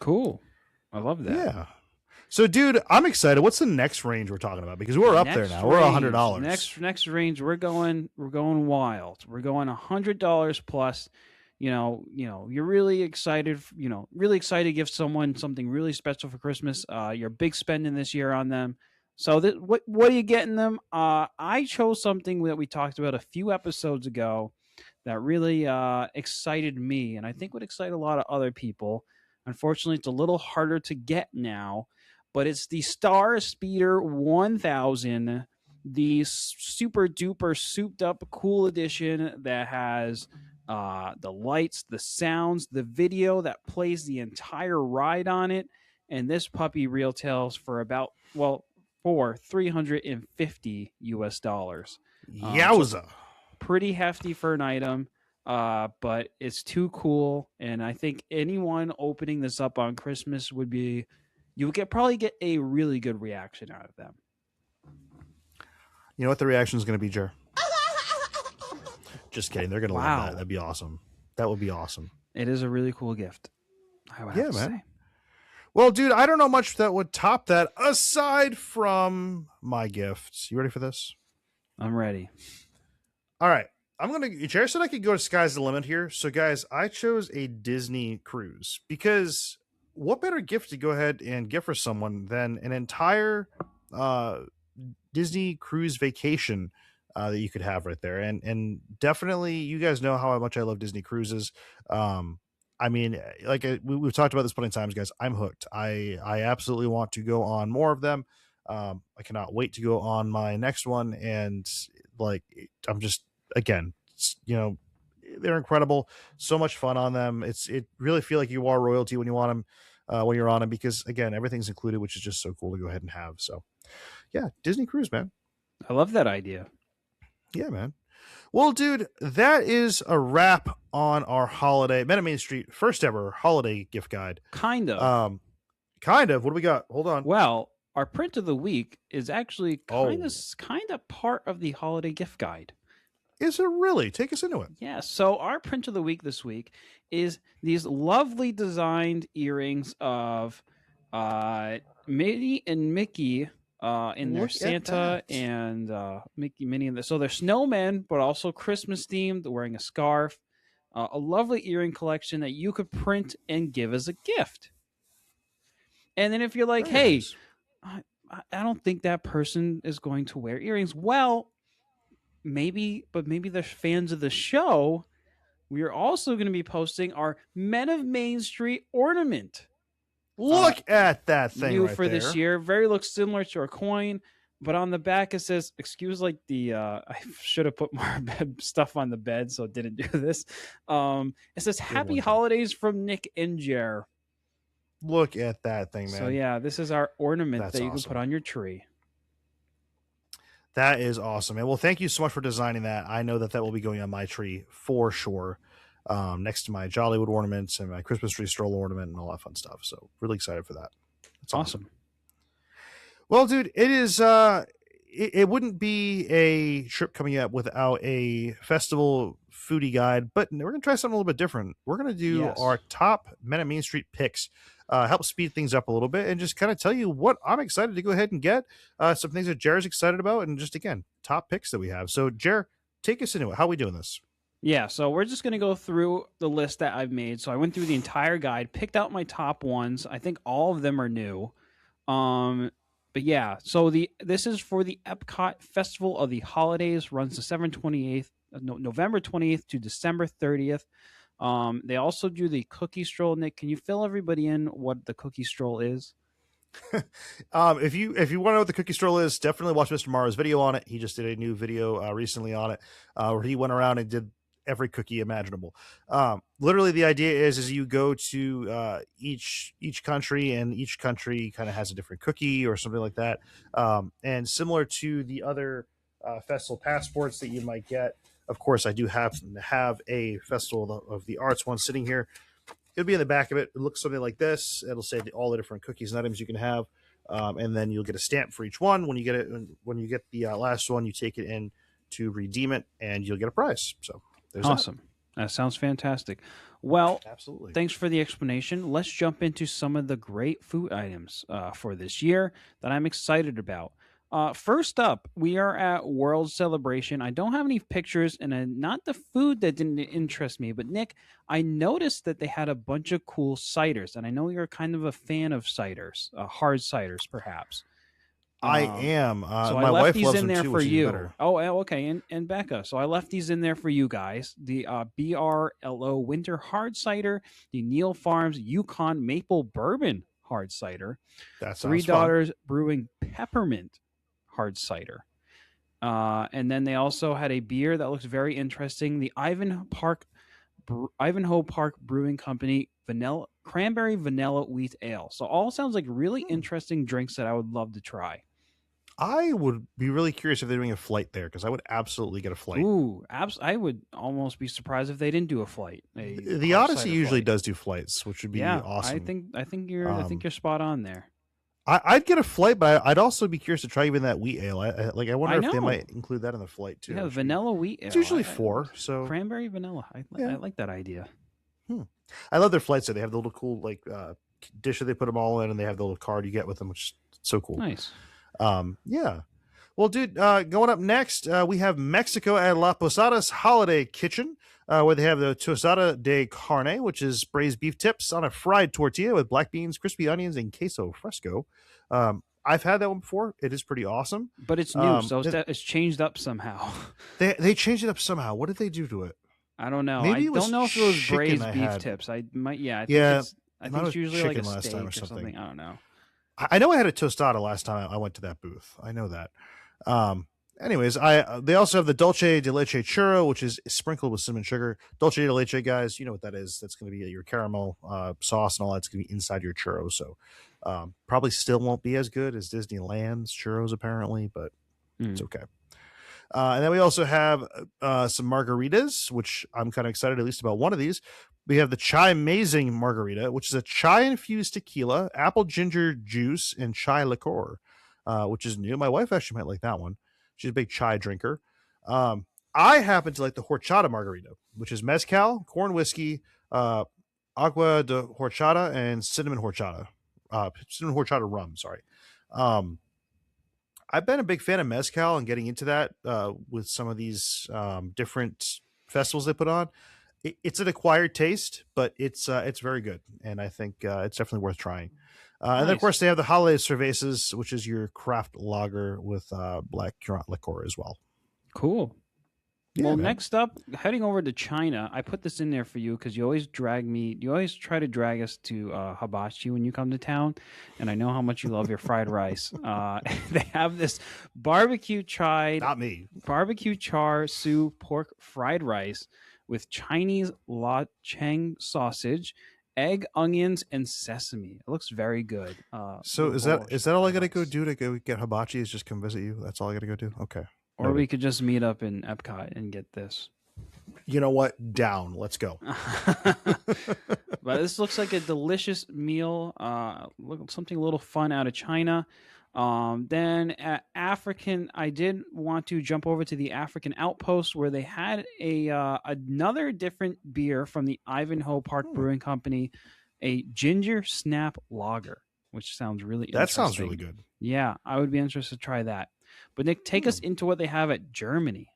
Cool. I love that. Yeah. So, dude, I'm excited. What's the next range we're talking about? Because we're up there now. We're $100. Next range, we're going wild. We're going $100 plus. You're really excited. Really excited to give someone something really special for Christmas. You're big spending this year on them. So, what are you getting them? I chose something that we talked about a few episodes ago that really excited me, and I think would excite a lot of other people. Unfortunately, it's a little harder to get now, but it's the Star Speeder 1000, the super duper souped up cool edition that has the lights, the sounds, the video that plays the entire ride on it. And this puppy retails for $350 US. Yowza. So pretty hefty for an item. But it's too cool, and I think anyone opening this up on Christmas you would probably get a really good reaction out of them. You know what the reaction is going to be, Jer? Just kidding. They're going to love that. That'd be awesome. That would be awesome. It is a really cool gift. I would have to say. Well, dude, I don't know much that would top that aside from my gifts. You ready for this? I'm ready. All right. Jerry said I could go to Sky's the Limit here. So, guys, I chose a Disney cruise because what better gift to go ahead and give for someone than an entire Disney cruise vacation that you could have right there. And definitely, you guys know how much I love Disney cruises. I mean, like we've talked about this plenty of times, guys. I'm hooked. I absolutely want to go on more of them. I cannot wait to go on my next one. And I'm just, again, they're incredible. So much fun on them. It really feel like you are royalty when you want them, when you're on them, because again, everything's included, which is just so cool to go ahead and have. So yeah, Disney cruise, man. I love that idea. Yeah, man. Well, dude, that is a wrap on our holiday Men of Main Street first ever holiday gift guide. Kind of. What do we got? Hold on. Well, our print of the week is actually kind of part of the holiday gift guide. Is it really? Take us into it. Yeah. So our print of the week this week is these lovely designed earrings of Minnie and Mickey in their Look at Santa that. and Mickey, Minnie, and so they're snowmen, but also Christmas themed. They're wearing a scarf. A lovely earring collection that you could print and give as a gift. And then if you're like, Very hey, nice. I don't think that person is going to wear earrings. Well, maybe they're fans of the show. We are also going to be posting our Men of Main Street ornament. Look at that thing New right for there. this year. Very looks similar to our coin, but on the back it says, excuse like the I should have put more stuff on the bed, so it didn't do this. It says Happy one. Holidays from Nick and Jer. Look at that thing, man. So yeah, this is our ornament That's that you awesome. can put on your tree. That is awesome, man. Well, thank you so much for designing that. I know that will be going on my tree for sure, next to my Jollywood ornaments and my Christmas tree stroll ornament and all that fun stuff. So really excited for that. It's awesome. Well, dude, it is. It wouldn't be a trip coming up without a festival foodie guide, but we're gonna try something a little bit different. We're gonna do our top Men at Main Street picks. Help speed things up a little bit and just kind of tell you what I'm excited to go ahead and get, some things that Jer's excited about, and just again top picks that we have. So Jer, take us into it. How are we doing this? Yeah, so we're just going to go through the list that I've made. So I went through the entire guide, picked out my top ones. I think all of them are new. But yeah, so this is for the EPCOT Festival of the Holidays, runs November 28th to December 30th. They also do the cookie stroll. Nick, can you fill everybody in what the cookie stroll is? If you want to know what the cookie stroll is, definitely watch Mr. Morrow's video on it. He just did a new video recently on it, where he went around and did every cookie imaginable. Literally the idea is you go to each country, and each country kind of has a different cookie or something like that. And similar to the other festival passports that you might get, of course, I do happen to have a Festival of the Arts one sitting here. It'll be in the back of it. It looks something like this. It'll say all the different cookies and items you can have, and then you'll get a stamp for each one. When you get it, when you get the last one, you take it in to redeem it, and you'll get a prize. So there's awesome. That sounds fantastic. Well, absolutely. Thanks for the explanation. Let's jump into some of the great food items for this year that I'm excited about. First up, we are at World Celebration. I don't have any pictures, and not the food that didn't interest me, but Nick, I noticed that they had a bunch of cool ciders, and I know you're kind of a fan of ciders, hard ciders, perhaps. I am. So my I left wife these loves in them there too, for which is you. better. Oh, okay, and Becca. So I left these in there for you guys. The BRLO Winter Hard Cider, the Neil Farms Yukon Maple Bourbon Hard Cider, That sounds Three fun. Daughters Brewing Peppermint Hard Cider. And then they also had a beer that looks very interesting. The Ivanhoe Park Brewing Company Cranberry Vanilla Wheat Ale. So all sounds like really interesting drinks that I would love to try. I would be really curious if they're doing a flight there, because I would absolutely get a flight. Ooh, I would almost be surprised if they didn't do a flight. The Odyssey usually does do flights, which would be awesome. I think you're spot on there. I'd get a flight, but I'd also be curious to try even that wheat ale. I wonder if they might include that in the flight too. Yeah, vanilla wheat ale. It's usually 4, so cranberry vanilla. I like that idea. I love their flights. So they have the little cool dish that they put them all in, and they have the little card you get with them, which is so cool. Nice. Yeah. Well, dude, going up next, we have Mexico at La Posadas Holiday Kitchen, where they have the tostada de carne, which is braised beef tips on a fried tortilla with black beans, crispy onions, and queso fresco. I've had that one before. It is pretty awesome. But it's new, so it's changed up somehow. They changed it up somehow. What did they do to it? I don't know. Maybe I don't know if it was braised beef had. tips. I might. Yeah. I think it's usually like a steak or something. I don't know. I know I had a tostada last time I went to that booth. I know that. Anyways, they also have the dulce de leche churro, which is sprinkled with cinnamon sugar. Dulce de leche, guys, you know what that is. That's going to be your caramel sauce and all that's going to be inside your churro. So probably still won't be as good as Disneyland's churros, apparently, but it's okay. And then we also have some margaritas, which I'm kind of excited at least about one of these. We have the Chai Amazing Margarita, which is a chai-infused tequila, apple ginger juice, and chai liqueur, which is new. My wife actually might like that one. She's a big chai drinker. I happen to like the horchata margarita, which is mezcal, corn whiskey, agua de horchata, and cinnamon horchata. Cinnamon horchata rum. Sorry. Um, I've been a big fan of mezcal and getting into that with some of these different festivals they put on. It's an acquired taste, but it's very good, and I think it's definitely worth trying. And then, of Nice. course, they have the Holidays Cervezas, which is your craft lager with black currant liqueur as well. Cool. Yeah, Well, man. next up, heading over to China. I put this in there for you because you always you always try to drag us to hibachi when you come to town, and I know how much you love your fried rice. They have this barbecue Not me. barbecue char siu pork fried rice with Chinese la cheng sausage, egg, onions, and sesame. It looks very good. So with is a bowl that of is that all I fried gotta go rice. do to go get hibachi? Is just come visit you? That's all I gotta go do? Okay. Or Noted. we could just meet up in Epcot and get this. You know what? Down. Let's go. But this looks like a delicious meal. Something a little fun out of China. Then at African, I did want to jump over to the African Outpost where they had another different beer from the Ivanhoe Park Brewing Company, a ginger snap lager, which sounds really That interesting. sounds really good. Yeah, I would be interested to try that. But Nick, take us into what they have at Germany.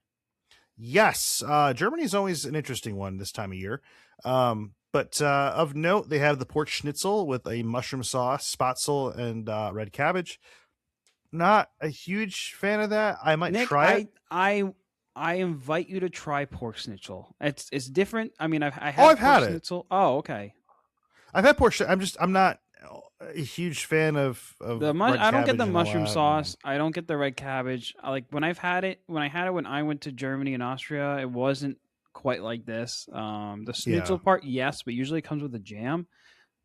Yes, Germany is always an interesting one this time of year. But of note, they have the pork schnitzel with a mushroom sauce, spatzel, and red cabbage. Not a huge fan of that. I might Nick, try it. I invite you to try pork schnitzel. It's different. I mean, I've had I've pork had it. schnitzel. Oh, okay. I've had pork. I'm not a huge fan of I don't get the mushroom sauce. I don't get the red cabbage. When I had it when I went to Germany and Austria, it wasn't quite like this. The schnitzel part, yes, but usually it comes with a jam.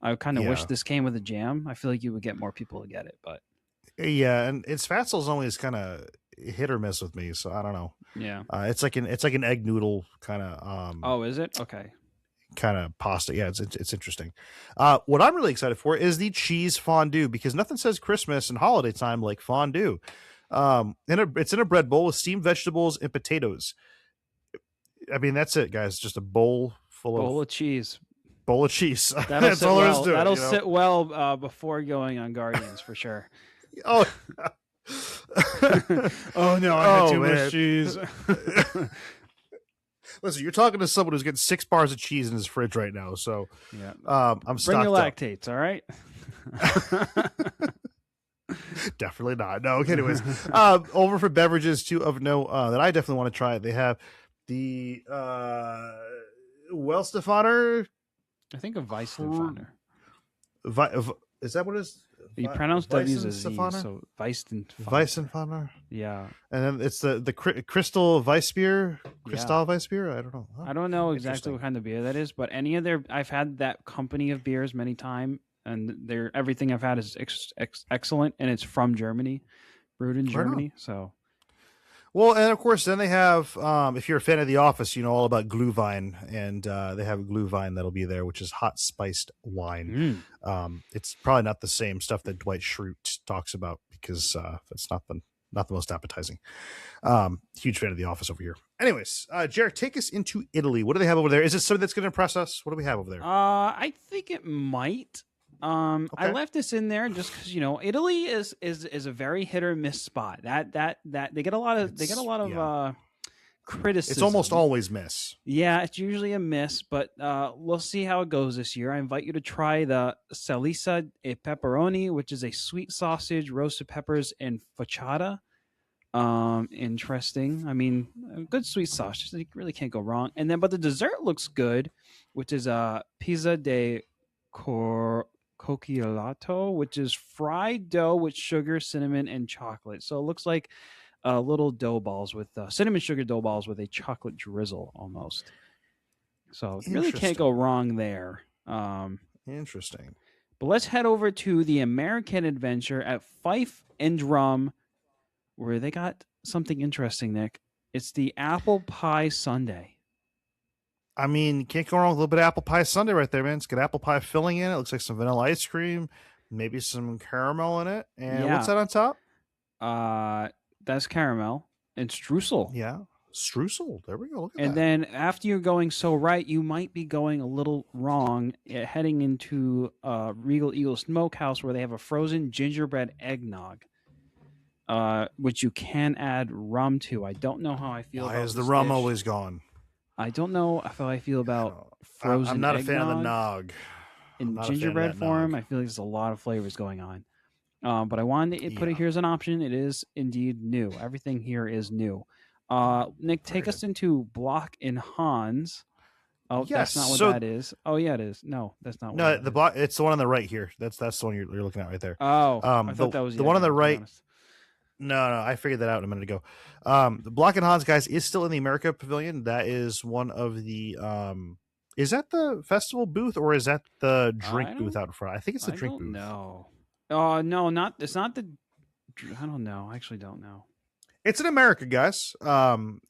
I kind of wish this came with a jam. I feel like you would get more people to get it, but Yeah, and its fatsel's always kind of hit or miss with me, so I don't know. yeah. It's like an egg noodle kind of Oh, is it? Okay. kind of pasta. Yeah, it's interesting. What I'm really excited for is the cheese fondue because nothing says Christmas and holiday time like fondue. It's in a bread bowl with steamed vegetables and potatoes. I mean, that's it, guys. Just a bowl Bowl of cheese. bowl of cheese. That'll That's sit all there is well. to it, That'll you know? sit well before going on Guardians for sure. Oh. Oh no, I had too much cheese. Listen, you're talking to someone who's getting 6 bars of cheese in his fridge right now, so Yeah. I'm Bring stocked your up. lactates, all right? Definitely not. No. Okay, anyways, over for beverages too of note that I definitely want to try. They have the Wellstefaner. I think of Weissenfaner. Is that what it is? You pronounce W's as Z, Weissenfaner? so Weissenfaner. Weissenfaner. Yeah. And then it's the Crystal Weissbier. Crystal Weissbier. I don't know. I don't know exactly Interesting. what kind of beer that is, but any of their, I've had that company of beers many times, and everything I've had is excellent, and it's from Germany, brewed in Right on. Germany. So Well, and of course, then they have, if you're a fan of The Office, you know all about Glühwein, and they have a Glühwein that'll be there, which is hot spiced wine. It's probably not the same stuff that Dwight Schrute talks about because it's not the most appetizing. Huge fan of The Office over here. Anyways, Jared, take us into Italy. What do they have over there? Is it something that's going to impress us? What do we have over there? I think it might. I Okay. left this in there just because Italy is a very hit or miss spot. That they get a lot of criticism. It's almost always miss. Yeah, it's usually a miss, but we'll see how it goes this year. I invite you to try the salsa e pepperoni, which is a sweet sausage, roasted peppers, and focaccia. Interesting. I mean, a good sweet sausage. You really can't go wrong. And then, but the dessert looks good, which is pizza de cocciolato, which is fried dough with sugar, cinnamon, and chocolate. So it looks like little dough balls with cinnamon sugar dough balls with a chocolate drizzle almost. So you really can't go wrong there. Interesting. But let's head over to the American Adventure at Fife and Drum, where they got something interesting, Nick. It's the apple pie sundae. I mean, you can't go wrong with a little bit of apple pie sundae right there, man. It's got apple pie filling in it. Looks like some vanilla ice cream, maybe some caramel in it. And what's that on top? That's caramel and streusel. Yeah. streusel. There we go. Look at And that. then after you're going so right, you might be going a little wrong, heading into Regal Eagle Smokehouse where they have a frozen gingerbread eggnog, which you can add rum to. I don't know how I feel Why about is the this rum dish. always gone? I don't know how I feel about frozen I'm not a fan of the eggnog nog. in not a fan of gingerbread that form. nog. I feel like there's a lot of flavors going on. But I wanted to put it Yeah. here as an option. It is indeed new. Everything here is new. Nick, take us into Block and Hans. Oh, Yes, that's not what so- that is. Oh, yeah, it is. No, that's not what No, that the is. block. It's the one on the right here. That's the one you're looking at right there. Oh, I thought the- that was the one on the eggnog, to be right. honest. No, I figured that out a minute ago. The Block and Hans, guys, is still in the America Pavilion. That is one of the. Is that the festival booth or is that the drink booth out in front? I think it's the drink booth. No. Oh, no, not. It's not the. I don't know. I actually don't know. It's in America, guys.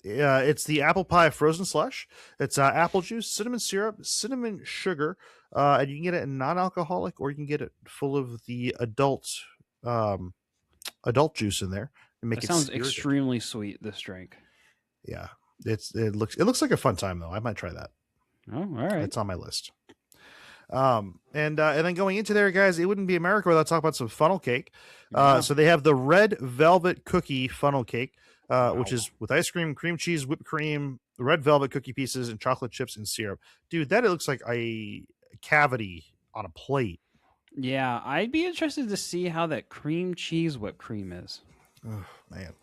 It's the apple pie frozen slush. It's apple juice, cinnamon syrup, cinnamon sugar, and you can get it in non-alcoholic, or you can get it full of the adult juice in there and make It it sounds spirited. extremely sweet. This drink. Yeah, it looks like a fun time though. I might try that. Oh, all right. It's on my list. And then going into there, guys, it wouldn't be America without talking about some funnel cake. Yeah. So they have the red velvet cookie funnel cake, which Wow. is with ice cream, cream cheese, whipped cream, red velvet cookie pieces, and chocolate chips and syrup. Dude, that it looks like a cavity on a plate. Yeah, I'd be interested to see how that cream cheese whipped cream is. Oh, man,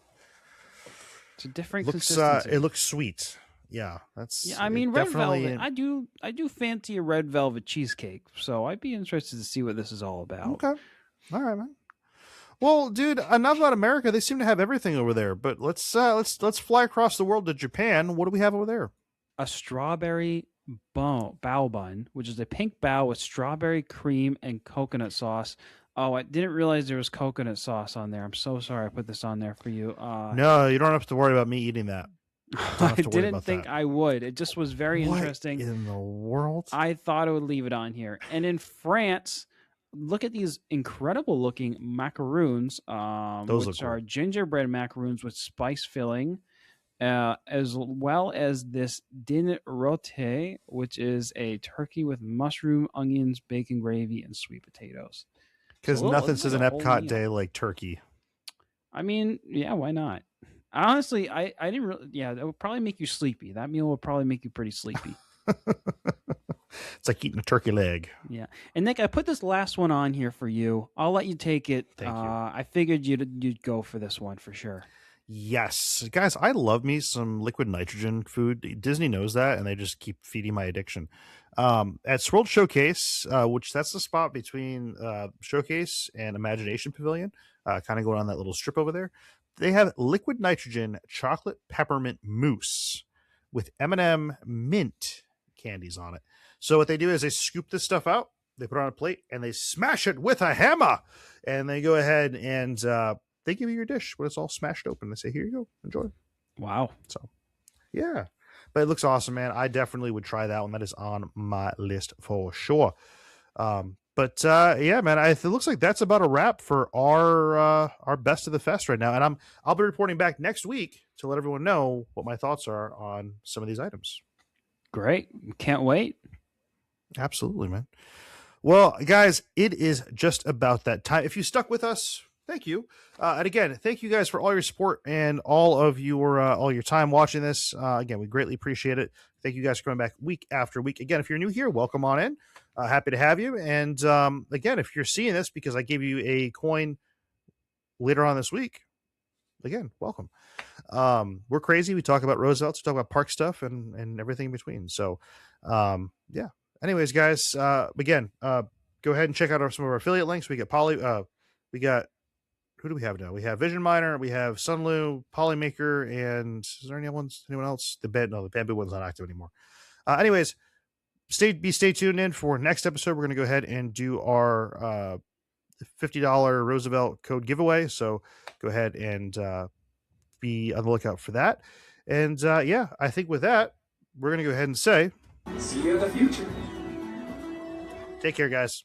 It's a different looks consistency. it looks sweet. Yeah, that's Yeah, I mean red definitely velvet. I do fancy a red velvet cheesecake, so I'd be interested to see what this is all about. Okay, all right, man. Well, dude, enough about America. They seem to have everything over there. But let's fly across the world to Japan. What do we have over there? A strawberry bao bun, which is a pink bao with strawberry cream and coconut sauce. Oh, I didn't realize there was coconut sauce on there. I'm so sorry I put this on there for you. No, you don't have to worry about me eating that. I to worry didn't about think that. I would. It just was very What interesting. in the world? I thought I would leave it on here. And in France, look at these incredible looking macaroons, Those which look are gingerbread macaroons with spice filling, as well as this din rote, which is a turkey with mushroom, onions, bacon gravy, and sweet potatoes. Because So, nothing it's says like an a whole Epcot meal. day like turkey. I mean, yeah, why not? Honestly, I didn't really. Yeah, that would probably make you sleepy. That meal would probably make you pretty sleepy. It's like eating a turkey leg. Yeah. And Nick, I put this last one on here for you. I'll let you take it. Thank you. I figured you'd go for this one for sure. Yes, guys, I love me some liquid nitrogen food. Disney knows that, and they just keep feeding my addiction. At Swirl Showcase, which that's the spot between Showcase and Imagination Pavilion, kind of going on that little strip over there. They have liquid nitrogen chocolate peppermint mousse with M&M mint candies on it. So what they do is they scoop this stuff out, they put it on a plate, and they smash it with a hammer. And they go ahead and they give you your dish when it's all smashed open. They say, here you go, enjoy. Wow. So, yeah. But it looks awesome, man. I definitely would try that one. That is on my list for sure. Yeah, man, it looks like that's about a wrap for our best of the fest right now. And I'll be reporting back next week to let everyone know what my thoughts are on some of these items. Great. Can't wait. Absolutely, man. Well, guys, it is just about that time. If you stuck with us, thank you. And again, thank you guys for all your support and all your time watching this. Again, we greatly appreciate it. Thank you guys for coming back week after week. Again, if you're new here, welcome on in. Happy to have you. And again, if you're seeing this because I gave you a coin later on this week, again, welcome. We're crazy. We talk about Roosevelts, we talk about park stuff and everything in between. So, yeah. Anyways, guys, again, go ahead and check out some of our affiliate links. We got who do we have now? We have Vision Miner, we have Sunlu, Polymaker, and is there anyone else? The bamboo one's not active anymore. Anyways, stay tuned in for next episode. We're going to go ahead and do our $50 Roosevelt code giveaway. So go ahead and be on the lookout for that. And yeah, I think with that, we're going to go ahead and say, See you in the future. take care, guys.